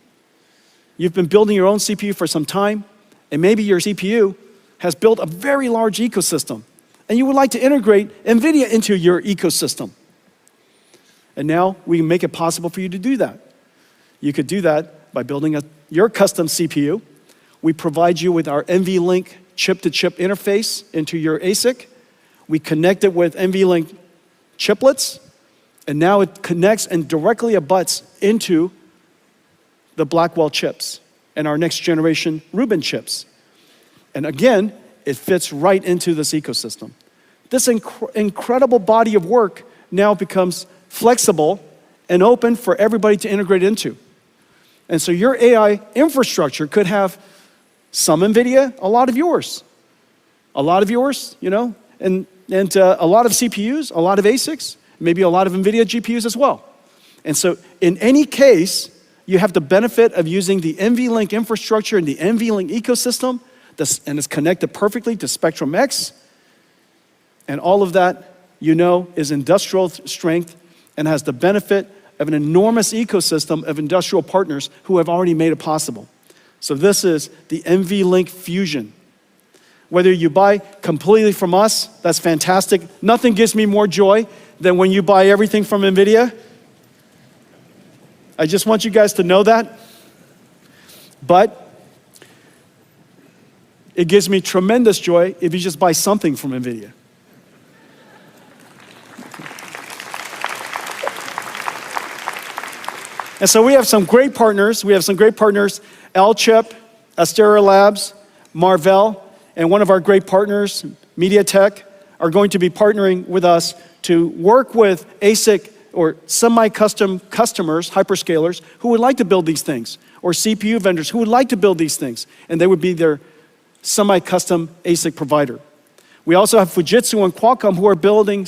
You've been building your own CPU for some time, and maybe your CPU has built a very large ecosystem, and you would like to integrate NVIDIA into your ecosystem. And now we can make it possible for you to do that. You could do that by building your custom CPU. We provide you with our NVLink chip-to-chip interface into your ASIC. We connect it with NVLink chiplets, and now it connects and directly abuts into the Blackwell chips and our next generation Rubin chips. And again, it fits right into this ecosystem. This incredible body of work now becomes flexible and open for everybody to integrate into. And so your AI infrastructure could have some NVIDIA, a lot of yours. A lot of yours, you know, and a lot of CPUs, a lot of ASICs, maybe a lot of NVIDIA GPUs as well. And so in any case, you have the benefit of using the NVLink infrastructure and the NVLink ecosystem, and it's connected perfectly to Spectrum X. And all of that, you know, is industrial strength and has the benefit of an enormous ecosystem of industrial partners who have already made it possible. So this is the NVLink Fusion. Whether you buy completely from us, that's fantastic. Nothing gives me more joy than when you buy everything from NVIDIA. I just want you guys to know that. But it gives me tremendous joy if you just buy something from NVIDIA. And so we have some great partners. L-Chip, Astera Labs, Marvell, and one of our great partners, MediaTek, are going to be partnering with us to work with ASIC or semi-custom customers, hyperscalers, who would like to build these things, or CPU vendors who would like to build these things, and they would be their semi-custom ASIC provider. We also have Fujitsu and Qualcomm who are building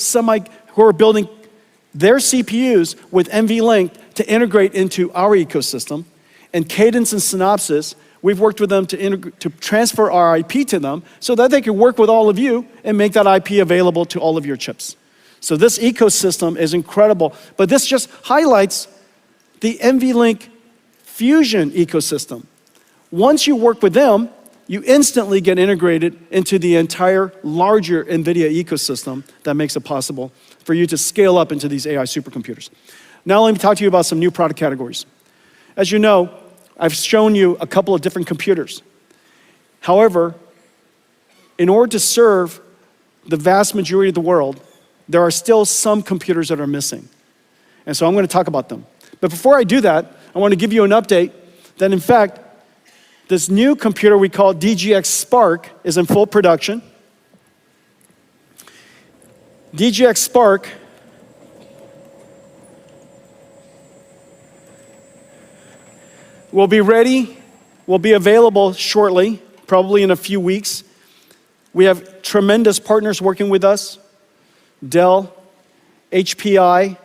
their CPUs with NVLink to integrate into our ecosystem. And Cadence and Synopsys, we've worked with them to transfer our IP to them so that they can work with all of you and make that IP available to all of your chips. So this ecosystem is incredible, but this just highlights the NVLink Fusion ecosystem. Once you work with them, you instantly get integrated into the entire larger NVIDIA ecosystem that makes it possible for you to scale up into these AI supercomputers. Now let me talk to you about some new product categories. As you know, I've shown you a couple of different computers. However, in order to serve the vast majority of the world, there are still some computers that are missing. And so I'm going to talk about them. But before I do that, I want to give you an update that in fact, this new computer we call DGX Spark is in full production. DGX Spark will be ready, will be available shortly, probably in a few weeks. We have tremendous partners working with us. Dell, HPI,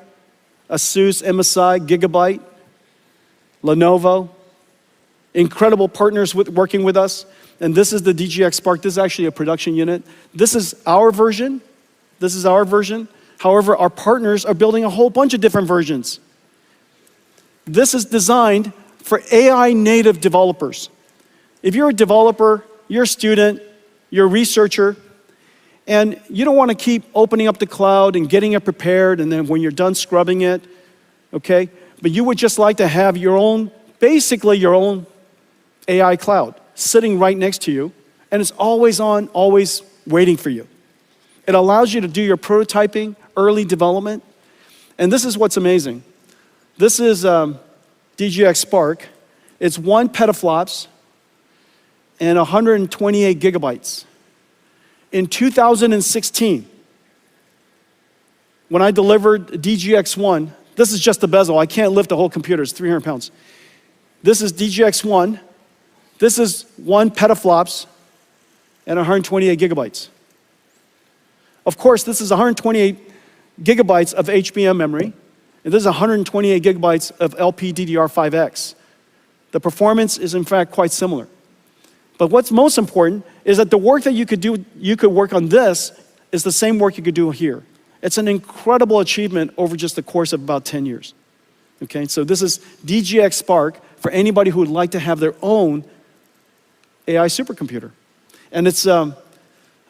ASUS, MSI, Gigabyte, Lenovo, incredible partners working with us. And this is the DGX Spark. This is actually a production unit. This is our version. However, our partners are building a whole bunch of different versions. This is designed for AI native developers. If you're a developer, you're a student, you're a researcher, and you don't want to keep opening up the cloud and getting it prepared, and then when you're done scrubbing it, okay? But you would just like to have your own, basically your own AI cloud sitting right next to you, and it's always on, always waiting for you. It allows you to do your prototyping, early development, and this is what's amazing. This is DGX Spark. It's 1 petaflops and 128 gigabytes. In 2016, when I delivered DGX1, this is just the bezel. I can't lift the whole computer. It's 300 pounds. This is DGX1. This is 1 petaflops and 128 gigabytes. Of course, this is 128 gigabytes of HBM memory, and this is 128 gigabytes of LPDDR5X. The performance is in fact quite similar. But what's most important is that the work that you could work on this is the same work you could do here. It's an incredible achievement over just the course of about 10 years. Okay, so this is DGX Spark for anybody who would like to have their own AI supercomputer. And it's, I'll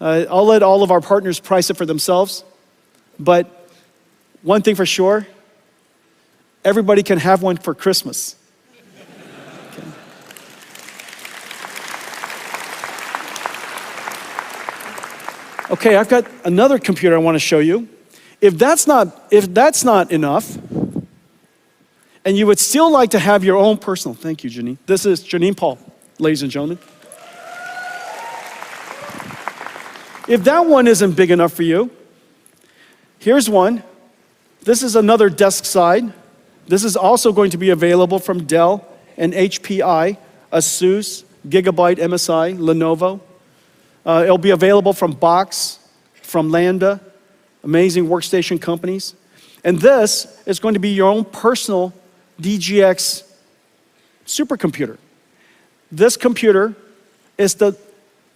let all of our partners price it for themselves, but one thing for sure, everybody can have one for Christmas. Okay, I've got another computer I want to show you. If that's not enough, and you would still like to have your own personal, thank you, Janine. This is Janine Paul, ladies and gentlemen. If that one isn't big enough for you, here's one. This is another desk side. This is also going to be available from Dell and HPI, ASUS, Gigabyte, MSI, Lenovo. It'll be available from Box, from Lambda, amazing workstation companies. And this is going to be your own personal DGX supercomputer. This computer is the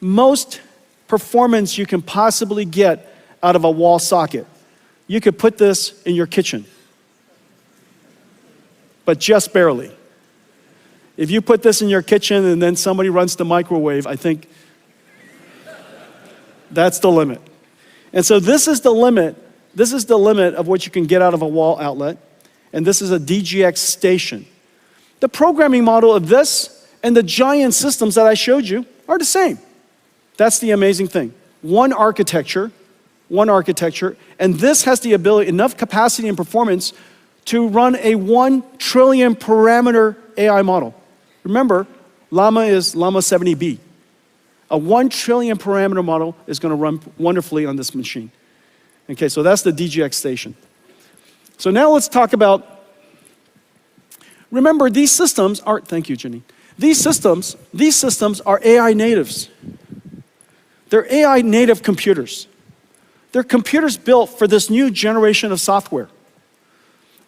most performance you can possibly get out of a wall socket. You could put this in your kitchen, but just barely. If you put this in your kitchen and then somebody runs the microwave, I think that's the limit. And so this is the limit. This is the limit of what you can get out of a wall outlet. And this is a DGX station. The programming model of this and the giant systems that I showed you are the same. That's the amazing thing. One architecture, and this has the ability, enough capacity and performance to run a 1 trillion parameter AI model. Remember, Llama is Llama 70B. A 1 trillion parameter model is going to run wonderfully on this machine. Okay, so that's the DGX station. So now let's talk about, remember these systems are, thank you, Jenny. These systems are AI natives. They're AI native computers. They're computers built for this new generation of software.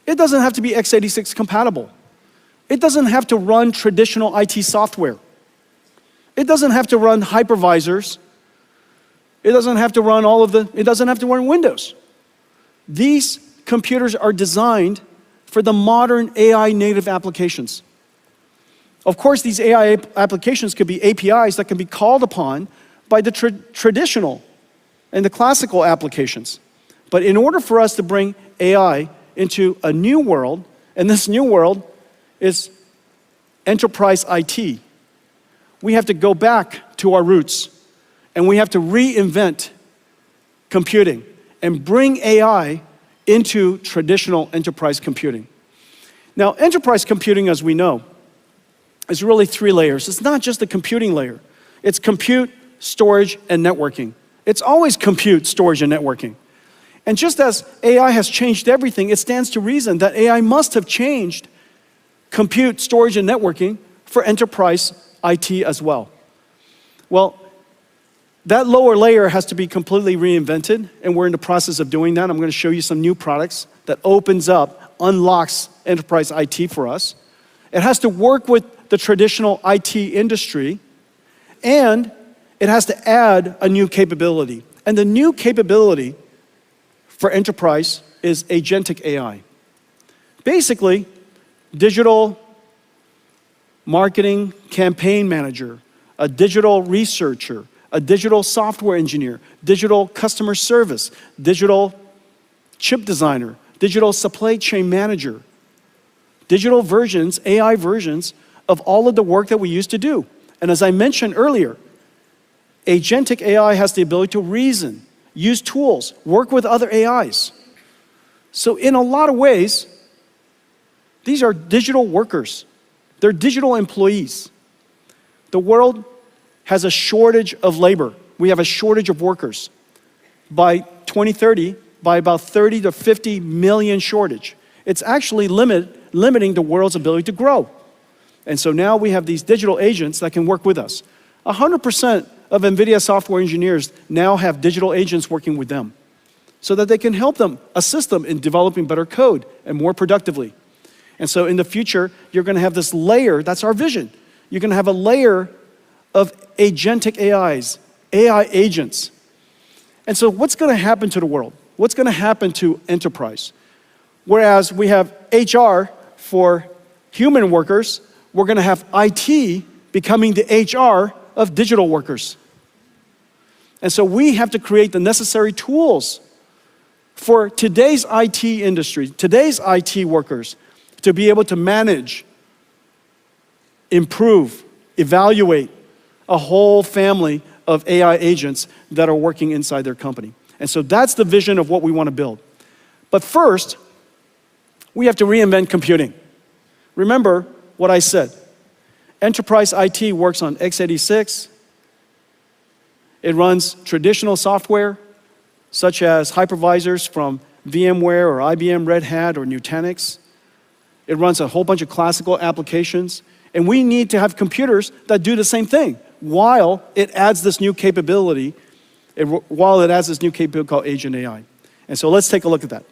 It doesn't have to be x86 compatible. It doesn't have to run traditional IT software. It doesn't have to run hypervisors. It doesn't have to run it doesn't have to run Windows. These computers are designed for the modern AI native applications. Of course, these AI applications could be APIs that can be called upon by the traditional and the classical applications. But in order for us to bring AI into a new world, and this new world is enterprise IT, we have to go back to our roots, and we have to reinvent computing and bring AI into traditional enterprise computing. Now, enterprise computing, as we know, is really 3 layers. It's not just the computing layer. It's compute, storage, and networking. It's always compute, storage, and networking. And just as AI has changed everything, it stands to reason that AI must have changed compute, storage, and networking for enterprise IT as well. Well, that lower layer has to be completely reinvented, and we're in the process of doing that. I'm going to show you some new products that unlocks enterprise IT for us. It has to work with the traditional IT industry, and it has to add a new capability. And the new capability for enterprise is agentic AI. Basically, digital marketing campaign manager, a digital researcher, a digital software engineer, digital customer service, digital chip designer, digital supply chain manager, digital versions, AI versions of all of the work that we used to do. And as I mentioned earlier, agentic AI has the ability to reason, use tools, work with other AIs. So in a lot of ways, these are digital workers. They're digital employees. The world has a shortage of labor. We have a shortage of workers. By 2030, by about 30 to 50 million shortage. It's actually limiting the world's ability to grow. And so now we have these digital agents that can work with us. 100% of NVIDIA software engineers now have digital agents working with them so that they can help them, assist them in developing better code and more productively. And so in the future, you're going to have this layer, that's our vision. You're going to have a layer of agentic AIs, AI agents. And so what's going to happen to the world? What's going to happen to enterprise? Whereas we have HR for human workers, we're going to have IT becoming the HR of digital workers. And so we have to create the necessary tools for today's IT industry, today's IT workers, to be able to manage, improve, evaluate a whole family of AI agents that are working inside their company. And so that's the vision of what we want to build. But first, we have to reinvent computing. Remember what I said. Enterprise IT works on x86. It runs traditional software, such as hypervisors from VMware or IBM Red Hat or Nutanix. It runs a whole bunch of classical applications. And we need to have computers that do the same thing while it adds this new capability, called Agent AI. And so let's take a look at that.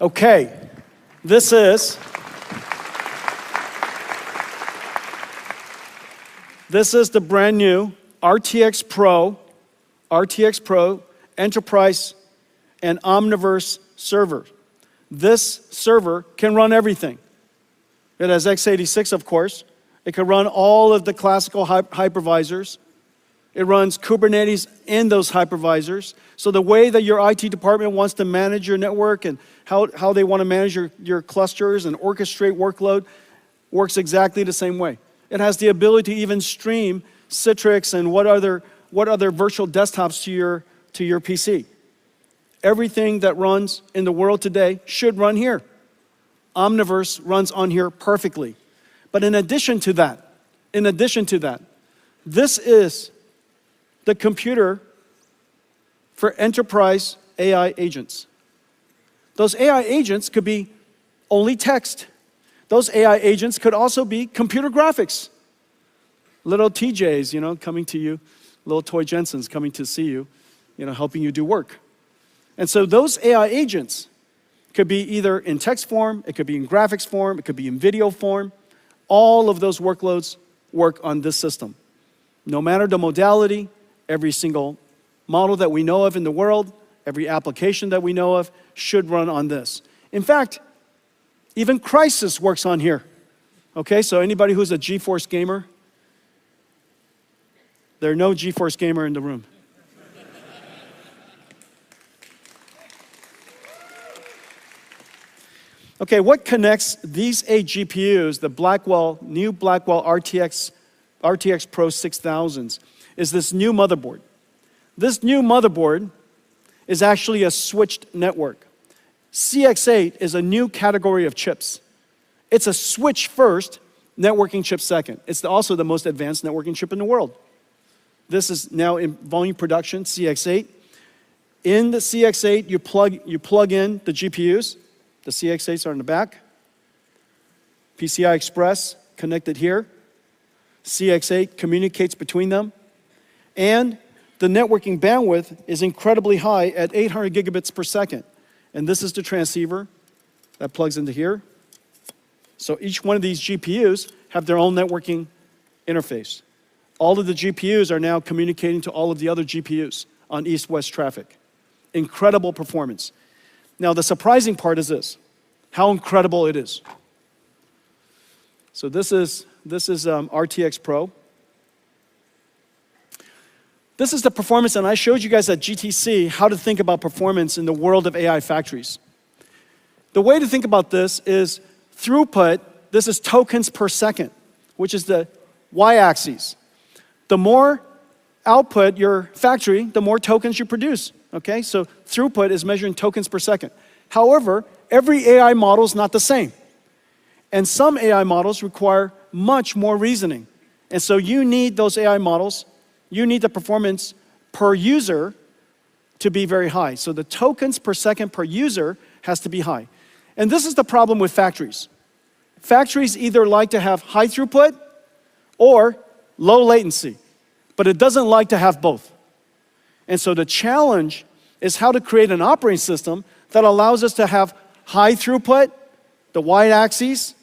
Okay, this is the brand new RTX Pro Enterprise and Omniverse server. This server can run everything. It has x86, of course. It can run all of the classical hypervisors. It runs Kubernetes in those hypervisors. So the way that your IT department wants to manage your network and how they want to manage your clusters and orchestrate workload works exactly the same way. It has the ability to even stream Citrix and what other virtual desktops to your PC. Everything that runs in the world today should run here. Omniverse runs on here perfectly. But in addition to that, this is the computer for enterprise AI agents. Those AI agents could be only text. Those AI agents could also be computer graphics. Little TJs, coming to you, little toy Jensens coming to see you, helping you do work. And so those AI agents could be either in text form, it could be in graphics form, it could be in video form. All of those workloads work on this system. No matter the modality, every single model that we know of in the world, every application that we know of should run on this. In fact, even Crysis works on here. Okay, so anybody who's a GeForce gamer? There are no GeForce gamer in the room. Okay, what connects these 8 GPUs, the new Blackwell RTX Pro 6000s, is this new motherboard. This new motherboard is actually a switched network. CX8 is a new category of chips. It's a switch first, networking chip second. It's also the most advanced networking chip in the world. This is now in volume production, CX8. In the CX8, you plug in the GPUs. The CX8s are in the back. PCI Express connected here. CX8 communicates between them. And the networking bandwidth is incredibly high at 800 gigabits per second. And this is the transceiver that plugs into here. So each one of these GPUs have their own networking interface. All of the GPUs are now communicating to all of the other GPUs on east-west traffic. Incredible performance. Now, the surprising part is this, how incredible it is. So this is RTX Pro. This is the performance, and I showed you guys at GTC how to think about performance in the world of AI factories. The way to think about this is throughput. This is tokens per second, which is the y-axis. The more output your factory, the more tokens you produce. Okay, so throughput is measuring tokens per second. However, every AI model is not the same. And some AI models require much more reasoning. And so you need those AI models, you need the performance per user to be very high. So the tokens per second per user has to be high. And this is the problem with factories. Factories either like to have high throughput or low latency, but it doesn't like to have both. And so the challenge is how to create an operating system that allows us to have high throughput, the y-axis,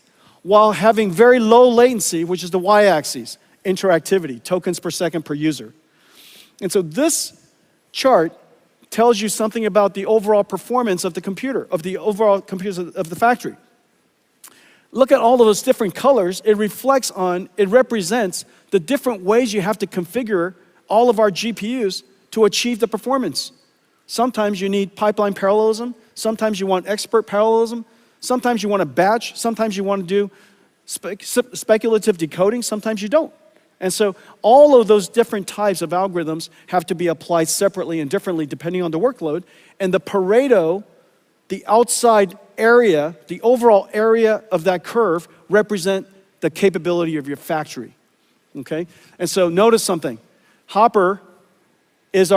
while having very low latency, which is the y-axis, interactivity, tokens per second per user. And so this chart tells you something about the overall performance of the computer, of the overall computers of the factory. Look at all of those different colors. It represents the different ways you have to configure all of our GPUs to achieve the performance. Sometimes you need pipeline parallelism. Sometimes you want expert parallelism. Sometimes you want a batch. Sometimes you want to do speculative decoding. Sometimes you don't. And so all of those different types of algorithms have to be applied separately and differently depending on the workload. And the Pareto, the outside area, the overall area of that curve represent the capability of your factory, okay? And so notice something. Hopper is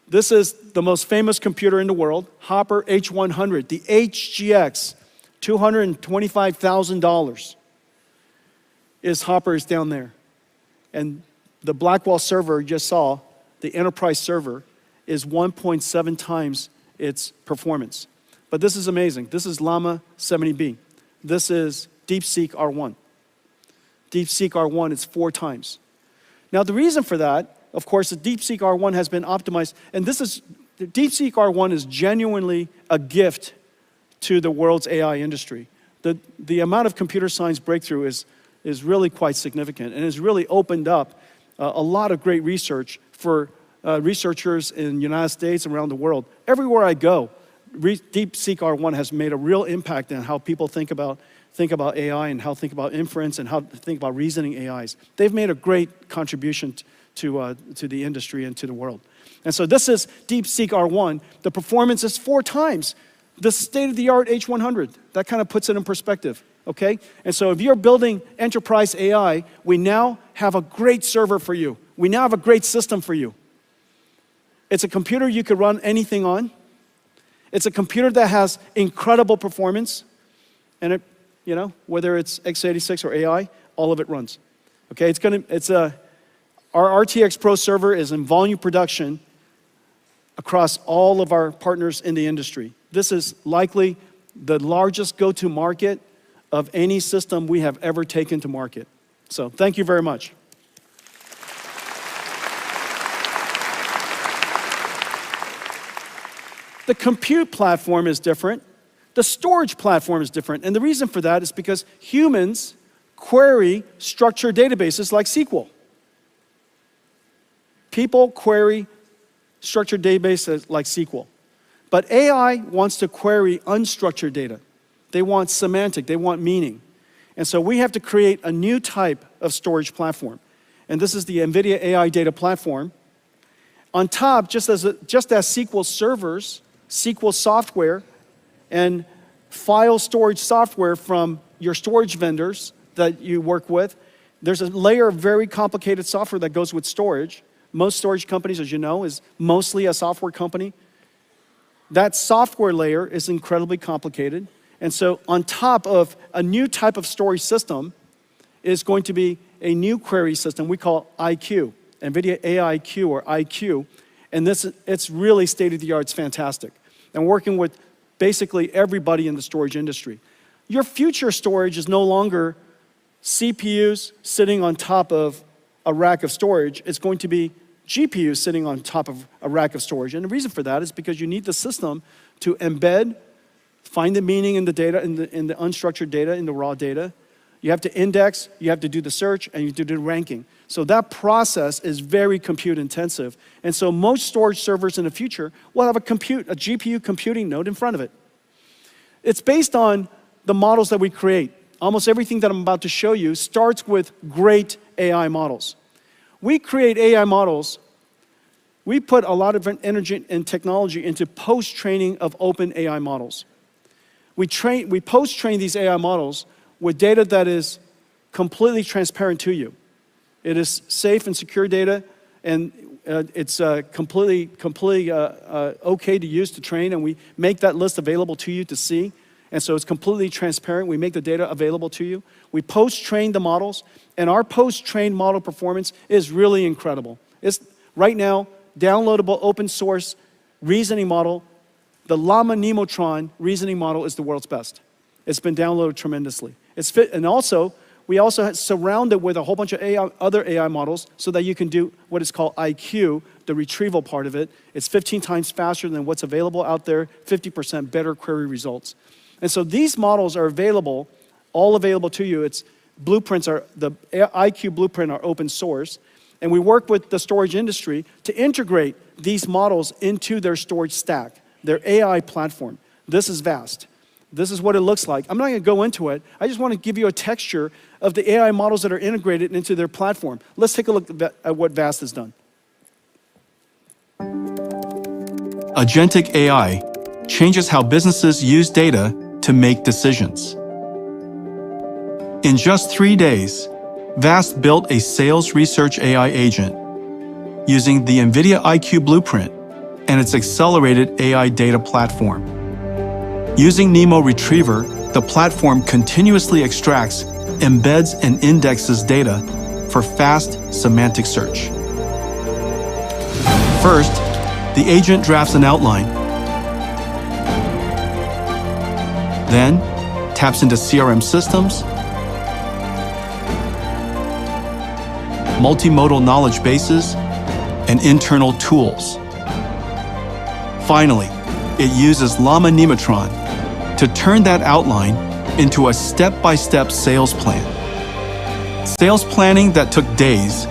this is the most famous computer in the world, Hopper H100, the HGX, $225,000. Hopper is down there. And the Blackwell server you just saw, the enterprise server, is 1.7 times its performance. But this is amazing. This is Llama 70B. This is DeepSeek R1. DeepSeek R1 is 4 times. Now the reason for that, of course, the DeepSeek R1 has been optimized, and the DeepSeek R1 is genuinely a gift to the world's AI industry. The amount of computer science breakthrough is really quite significant and has really opened up a lot of great research for researchers in the United States and around the world. Everywhere I go, DeepSeek R1 has made a real impact on how people think about AI and how think about inference and how to think about reasoning AIs. They've made a great contribution to the industry and to the world. And so this is DeepSeek R1. The performance is 4 times the state-of-the-art H100. That kind of puts it in perspective, okay? And so if you're building enterprise AI, we now have a great server for you. We now have a great system for you. It's a computer you could run anything on. It's a computer that has incredible performance. And whether it's x86 or AI, all of it runs. Okay, our RTX Pro server is in volume production across all of our partners in the industry. This is likely the largest go-to market of any system we have ever taken to market. So thank you very much. The compute platform is different. The storage platform is different. And the reason for that is because humans query structured databases like SQL. People query structured databases like SQL. But AI wants to query unstructured data. They want semantic, they want meaning. And so we have to create a new type of storage platform. And this is the NVIDIA AI Data Platform. On top, just as SQL servers, SQL software, and file storage software from your storage vendors that you work with, there's a layer of very complicated software that goes with storage. Most storage companies, as you know, is mostly a software company. That software layer is incredibly complicated. And so on top of a new type of storage system is going to be a new query system we call IQ, NVIDIA AIQ or IQ. And it's really state-of-the-art, it's fantastic. And working with basically everybody in the storage industry. Your future storage is no longer CPUs sitting on top of a rack of storage. It's going to be GPUs sitting on top of a rack of storage. And the reason for that is because you need the system to embed, find the meaning in the data, in the unstructured data, in the raw data. You have to index, you have to do the search, and you have to do the ranking. So that process is very compute intensive. And so most storage servers in the future will have a GPU computing node in front of it. It's based on the models that we create. Almost everything that I'm about to show you starts with great AI models. We create AI models. We put a lot of energy and technology into post-training of open AI models. We post-train these AI models with data that is completely transparent to you. It is safe and secure data, and it's completely okay to use to train, and we make that list available to you to see. And so it's completely transparent. We make the data available to you. We post-train the models, and our post-trained model performance is really incredible. It's right now, downloadable open source reasoning model. The Llama Nemotron reasoning model is the world's best. It's been downloaded tremendously. And also, we also surround it with a whole bunch of other AI models so that you can do what is called IQ, the retrieval part of it. It's 15 times faster than what's available out there, 50% better query results. And so these models are available, all available to you. The IQ blueprint are open source. And we work with the storage industry to integrate these models into their storage stack, their AI platform. This is VAST. This is what it looks like. I'm not going to go into it. I just want to give you a texture of the AI models that are integrated into their platform. Let's take a look at what VAST has done. Agentic AI changes how businesses use data to make decisions. In just 3 days, VAST built a sales research AI agent using the NVIDIA IQ blueprint and its accelerated AI data platform. Using NeMo Retriever, the platform continuously extracts, embeds, and indexes data for fast semantic search. First, the agent drafts an outline, then taps into CRM systems, multimodal knowledge bases, and internal tools. Finally, it uses Llama Nematron to turn that outline into a step-by-step sales plan. Sales planning that took days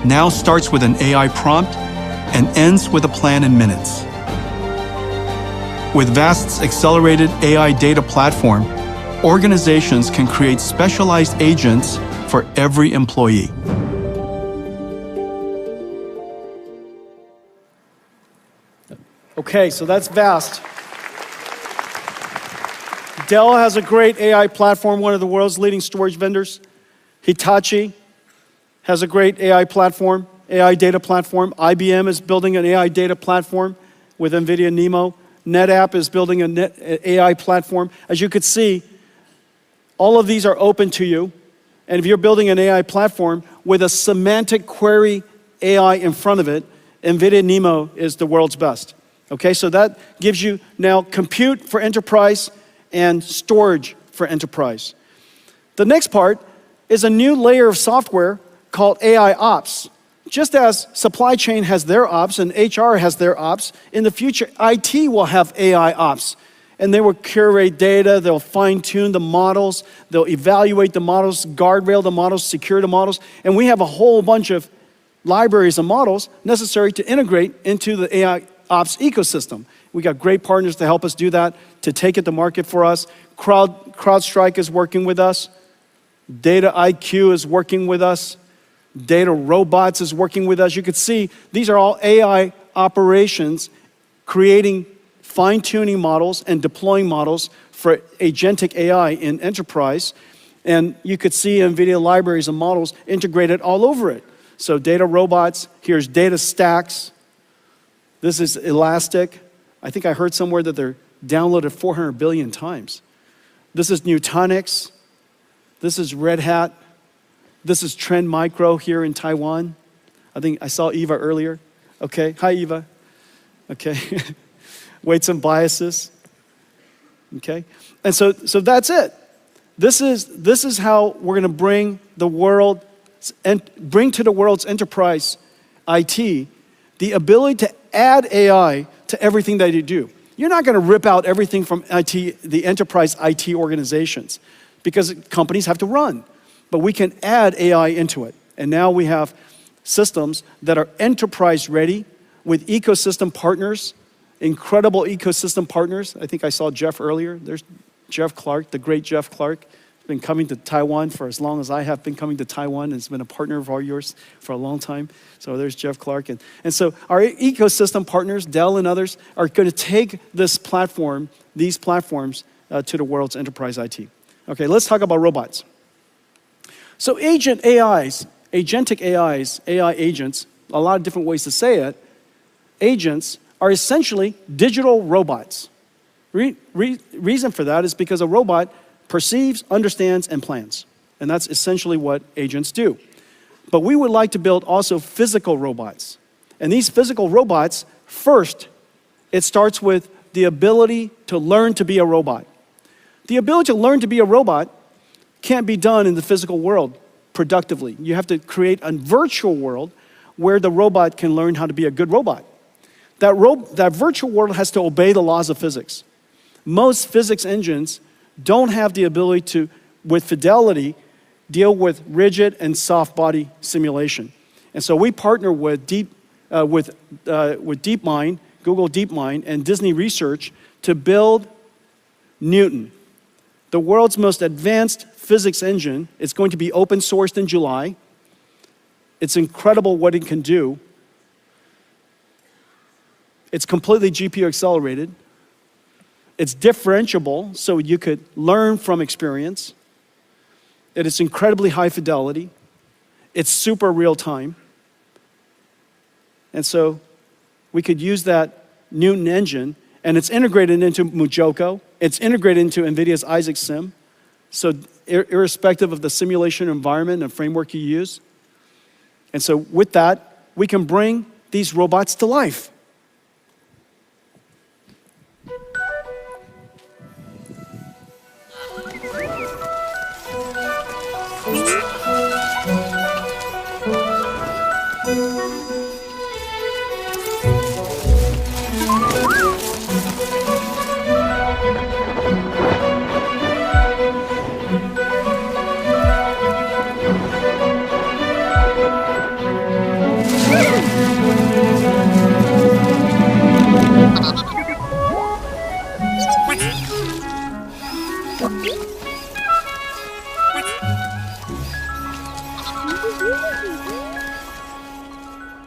now starts with an AI prompt and ends with a plan in minutes. With VAST's accelerated AI data platform, organizations can create specialized agents for every employee. Okay, so that's VAST. Dell has a great AI platform, one of the world's leading storage vendors. Hitachi has a great AI platform, AI data platform. IBM is building an AI data platform with NVIDIA NeMo. NetApp is building an AI platform. As you could see, all of these are open to you. And if you're building an AI platform with a semantic query AI in front of it, NVIDIA NeMo is the world's best. Okay, so that gives you now compute for enterprise and storage for enterprise. The next part is a new layer of software called AI Ops. Just as supply chain has their ops and HR has their ops, in the future, IT will have AI Ops. And they will curate data, they'll fine-tune the models, they'll evaluate the models, guardrail the models, secure the models, and we have a whole bunch of libraries of models necessary to integrate into the AI Ops ecosystem. We got great partners to help us do that, to take it to market for us. CrowdStrike is working with us. Data IQ is working with us. Data Robots is working with us. You can see these are all AI operations creating fine-tuning models and deploying models for agentic AI in enterprise. And you could see NVIDIA libraries and models integrated all over it. So Data Robots, here's Data Stacks. This is Elastic. I think I heard somewhere that they're downloaded 400 billion times. This is Nutanix. This is Red Hat. This is Trend Micro here in Taiwan. I think I saw Eva earlier. Okay, hi Eva. Okay, weights and biases. Okay, and so that's it. This is how we're going to bring to the world's enterprise IT the ability to add AI to everything that you do. You're not going to rip out everything from IT, the enterprise IT organizations, because companies have to run. But we can add AI into it. And now we have systems that are enterprise ready with ecosystem partners, incredible ecosystem partners. I think I saw Jeff earlier. There's Jeff Clark, the great Jeff Clark. Been coming to Taiwan for as long as I have been coming to Taiwan, and has been a partner of yours for a long time. So there's Jeff Clark. And so our ecosystem partners, Dell and others, are going to take this platform, these platforms, to the world's enterprise IT. Okay, let's talk about robots. So agentic AIs, AI agents, a lot of different ways to say it, agents are essentially digital robots. Reason for that is because a robot perceives, understands, and plans. And that's essentially what agents do. But we would like to build also physical robots. And these physical robots, first, it starts with the ability to learn to be a robot. The ability to learn to be a robot can't be done in the physical world productively. You have to create a virtual world where the robot can learn how to be a good robot. That virtual world has to obey the laws of physics. Most physics engines don't have the ability to, with fidelity, deal with rigid and soft body simulation. And so we partner with DeepMind, Google DeepMind, and Disney Research to build Newton, the world's most advanced physics engine. It's going to be open sourced in July. It's incredible what it can do. It's completely GPU accelerated. It's differentiable, so you could learn from experience. It is incredibly high fidelity. It's super real time. And so we could use that Newton engine, and it's integrated into Mujoko. It's integrated into NVIDIA's Isaac Sim. So irrespective of the simulation environment and framework you use. And so with that, we can bring these robots to life.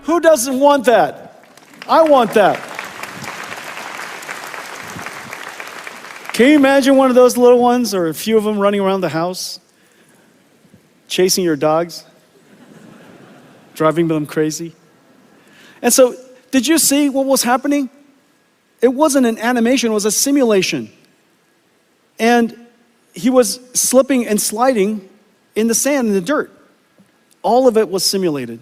Who doesn't want that? I want that. Can you imagine one of those little ones or a few of them running around the house, chasing your dogs, driving them crazy? And so, did you see what was happening? It wasn't an animation, it was a simulation. And he was slipping and sliding in the sand, in the dirt. All of it was simulated.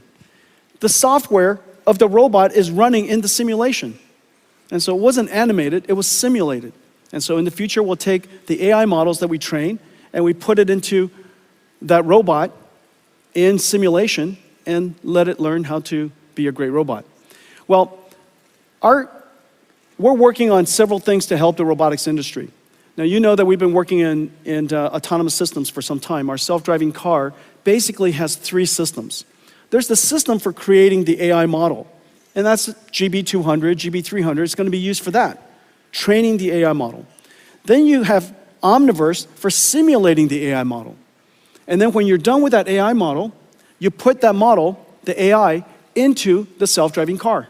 The software of the robot is running in the simulation. And so it wasn't animated, it was simulated. And so in the future, we'll take the AI models that we train and we put it into that robot in simulation and let it learn how to be a great robot. Well, we're working on several things to help the robotics industry. Now, you know that we've been working in autonomous systems for some time. Our self-driving car basically has 3 systems. There's the system for creating the AI model, and that's GB200, GB300. It's going to be used for that, training the AI model. Then you have Omniverse for simulating the AI model. And then when you're done with that AI model, you put that model, the AI, into the self-driving car.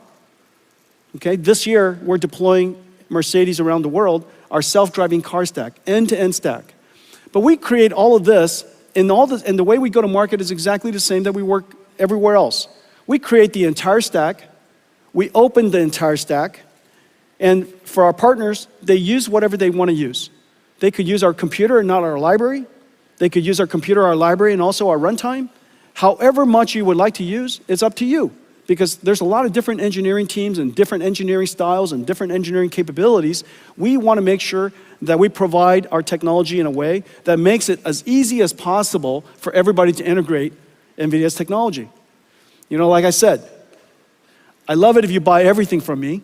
Okay, this year we're deploying Mercedes around the world, our self-driving car stack, end-to-end stack. But we create all of this, and the way we go to market is exactly the same that we work everywhere else. We create the entire stack, we open the entire stack, and for our partners, they use whatever they want to use. They could use our computer and not our library. They could use our computer, our library, and also our runtime. However much you would like to use, it's up to you. Because there's a lot of different engineering teams and different engineering styles and different engineering capabilities. We want to make sure that we provide our technology in a way that makes it as easy as possible for everybody to integrate NVIDIA's technology. You know, like I said, I love it if you buy everything from me,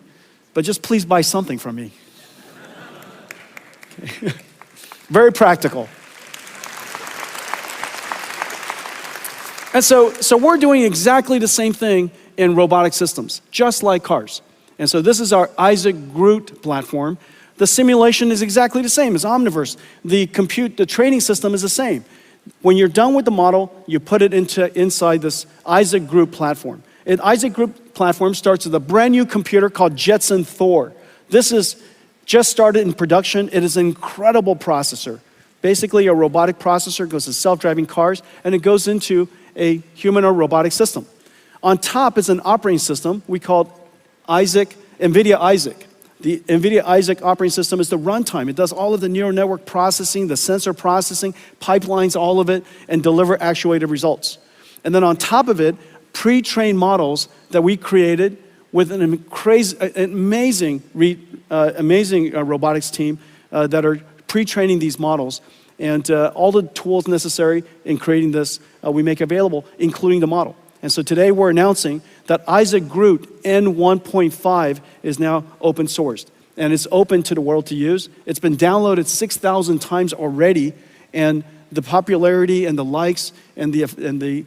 but just please buy something from me. Okay. Very practical. And so we're doing exactly the same thing in robotic systems, just like cars. And so this is our Isaac GR00T platform. The simulation is exactly the same as Omniverse. The training system is the same. When you're done with the model, you put it inside this Isaac GR00T platform. And Isaac GR00T platform starts with a brand new computer called Jetson Thor. This is just started in production. It is an incredible processor. Basically, a robotic processor goes to self-driving cars, and it goes into a humanoid robotic system. On top is an operating system we call NVIDIA Isaac. The NVIDIA Isaac operating system is the runtime. It does all of the neural network processing, the sensor processing, pipelines all of it, and deliver actuated results. And then on top of it, pre-trained models that we created with an amazing robotics team that are pre-training these models. And all the tools necessary in creating this, we make available, including the model. And so today we're announcing that Isaac GR00T N1.5 is now open sourced. And it's open to the world to use. It's been downloaded 6,000 times already, and the popularity and the likes and the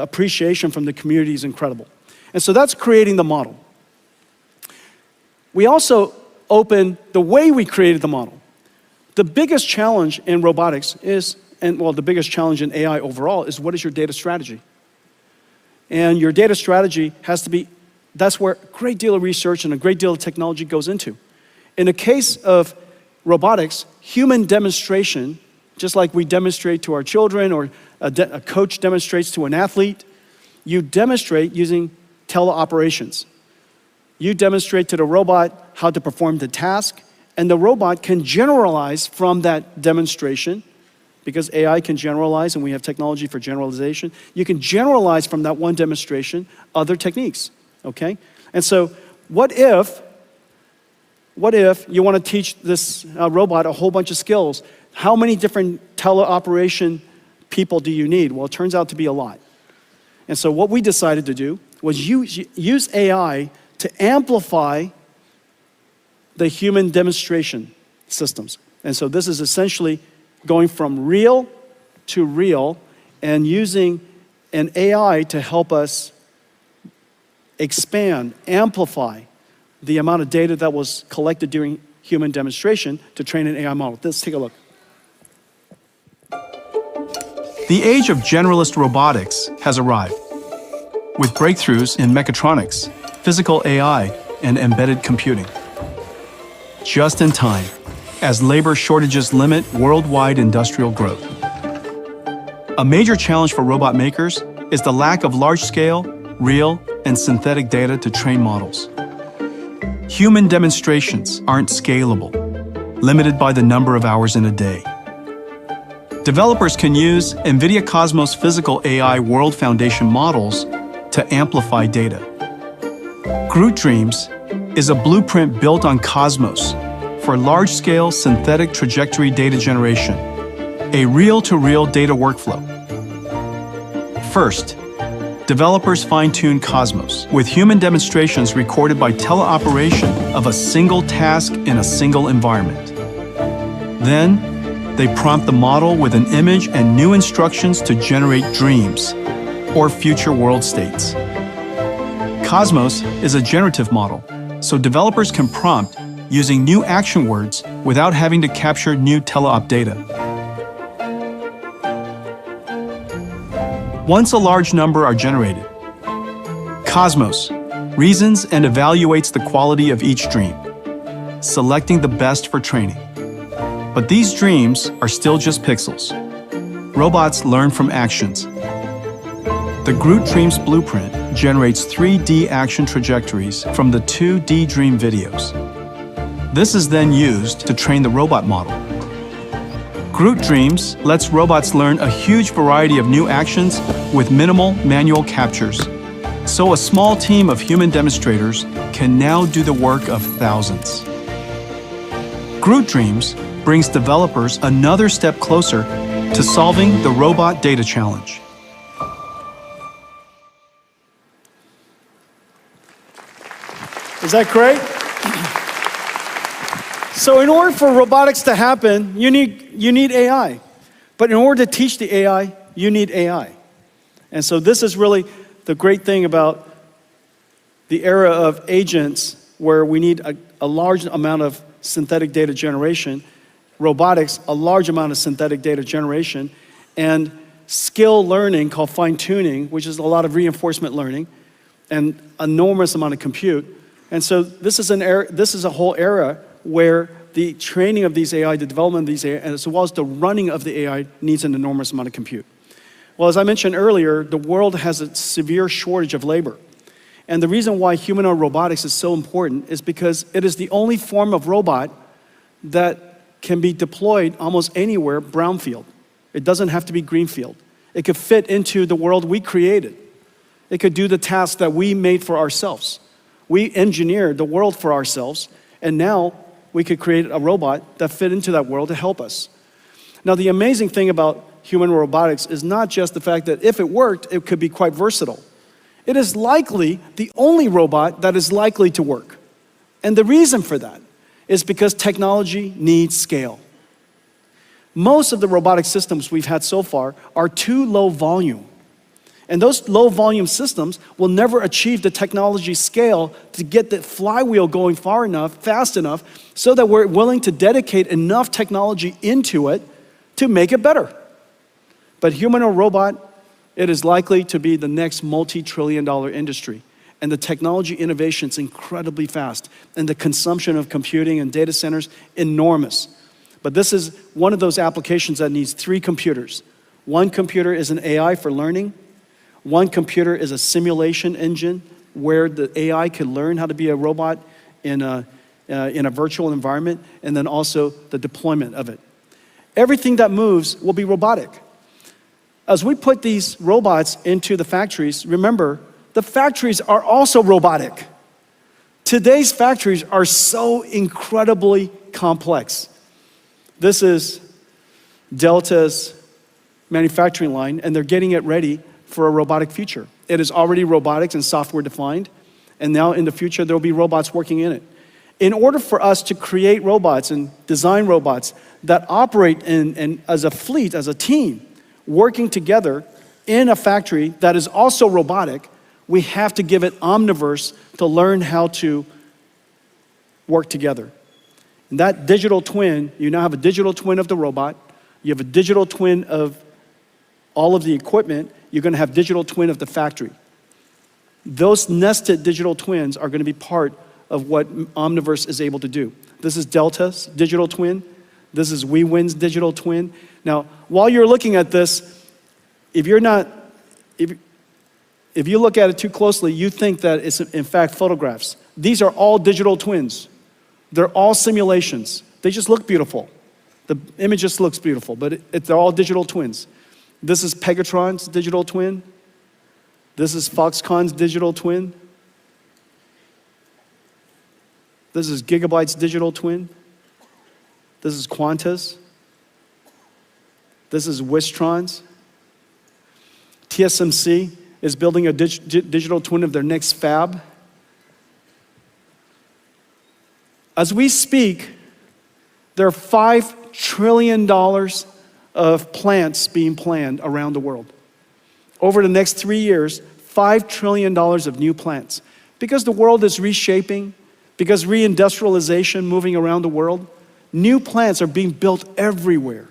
appreciation from the community is incredible. And so that's creating the model. We also open the way we created the model. The biggest challenge in robotics is, the biggest challenge in AI overall is, what is your data strategy? And your data strategy has to be, that's where a great deal of research and a great deal of technology goes into. In the case of robotics, human demonstration, just like we demonstrate to our children or a coach demonstrates to an athlete, you demonstrate using teleoperations. You demonstrate to the robot how to perform the task, and the robot can generalize from that demonstration, because AI can generalize and we have technology for generalization. You can generalize from that one demonstration other techniques, okay? And so what if you want to teach this robot a whole bunch of skills? How many different teleoperation people do you need? Well, it turns out to be a lot. And so what we decided to do was use AI to amplify the human demonstration systems. And so this is essentially going from real to real and using an AI to help us expand, amplify the amount of data that was collected during human demonstration to train an AI model. Let's take a look. The age of generalist robotics has arrived, with breakthroughs in mechatronics, physical AI, and embedded computing. Just in time, as labor shortages limit worldwide industrial growth. A major challenge for robot makers is the lack of large-scale, real, and synthetic data to train models. Human demonstrations aren't scalable, limited by the number of hours in a day. Developers can use NVIDIA Cosmos Physical AI World Foundation models to amplify data. GR00T Dreams is a blueprint built on Cosmos for large-scale synthetic trajectory data generation, a reel-to-reel data workflow. First, developers fine-tune Cosmos with human demonstrations recorded by teleoperation of a single task in a single environment. Then, they prompt the model with an image and new instructions to generate dreams, or future world states. Cosmos is a generative model, so developers can prompt using new action words without having to capture new teleop data. Once a large number are generated, Cosmos reasons and evaluates the quality of each dream, selecting the best for training. But these dreams are still just pixels. Robots learn from actions. The GR00T Dreams blueprint generates 3D action trajectories from the 2D dream videos. This is then used to train the robot model. GR00T Dreams lets robots learn a huge variety of new actions with minimal manual captures. So a small team of human demonstrators can now do the work of thousands. GR00T Dreams brings developers another step closer to solving the robot data challenge. Is that great? So in order for robotics to happen, you need AI. But in order to teach the AI, you need AI. And so this is really the great thing about the era of agents, where we need a large amount of synthetic data generation, robotics, a large amount of synthetic data generation, and skill learning called fine-tuning, which is a lot of reinforcement learning, and enormous amount of compute. And so this is a whole era where the training of these AI, the development of these AI, as well as the running of the AI needs an enormous amount of compute. Well, as I mentioned earlier, the world has a severe shortage of labor. And the reason why humanoid robotics is so important is because it is the only form of robot that can be deployed almost anywhere brownfield. It doesn't have to be greenfield. It could fit into the world we created. It could do the tasks that we made for ourselves. We engineered the world for ourselves, and now we could create a robot that fit into that world to help us. Now, the amazing thing about human robotics is not just the fact that if it worked, it could be quite versatile. It is likely the only robot that is likely to work. And the reason for that is because technology needs scale. Most of the robotic systems we've had so far are too low volume. And those low volume systems will never achieve the technology scale to get the flywheel going far enough, fast enough, so that we're willing to dedicate enough technology into it to make it better. But human or robot, it is likely to be the next multi-trillion-dollar industry. And the technology innovation is incredibly fast. And the consumption of computing and data centers, enormous. But this is one of those applications that needs 3 computers. One computer is an AI for learning. One computer is a simulation engine where the AI can learn how to be a robot in a virtual environment, and then also the deployment of it. Everything that moves will be robotic. As we put these robots into the factories, remember, the factories are also robotic. Today's factories are so incredibly complex. This is Delta's manufacturing line, and they're getting it ready for a robotic future. It is already robotics and software defined, and now in the future there will be robots working in it. In order for us to create robots and design robots that operate as a fleet, as a team, working together in a factory that is also robotic, we have to give it omniverse to learn how to work together. And that digital twin, you now have a digital twin of the robot, you have a digital twin of all of the equipment, you're going to have digital twin of the factory. Those nested digital twins are going to be part of what Omniverse is able to do. This is Delta's digital twin. This is WeWin's digital twin. Now, while you're looking at this, if you look at it too closely, you think that it's in fact photographs. These are all digital twins. They're all simulations. They just look beautiful. The image just looks beautiful, but they're all digital twins. This is Pegatron's digital twin. This is Foxconn's digital twin. This is Gigabyte's digital twin. This is Quanta's. This is Wistron's. TSMC is building a digital twin of their next fab. As we speak, there are $5 trillion of plants being planned around the world. Over the next 3 years, $5 trillion of new plants. Because the world is reshaping, because reindustrialization moving around the world, new plants are being built everywhere.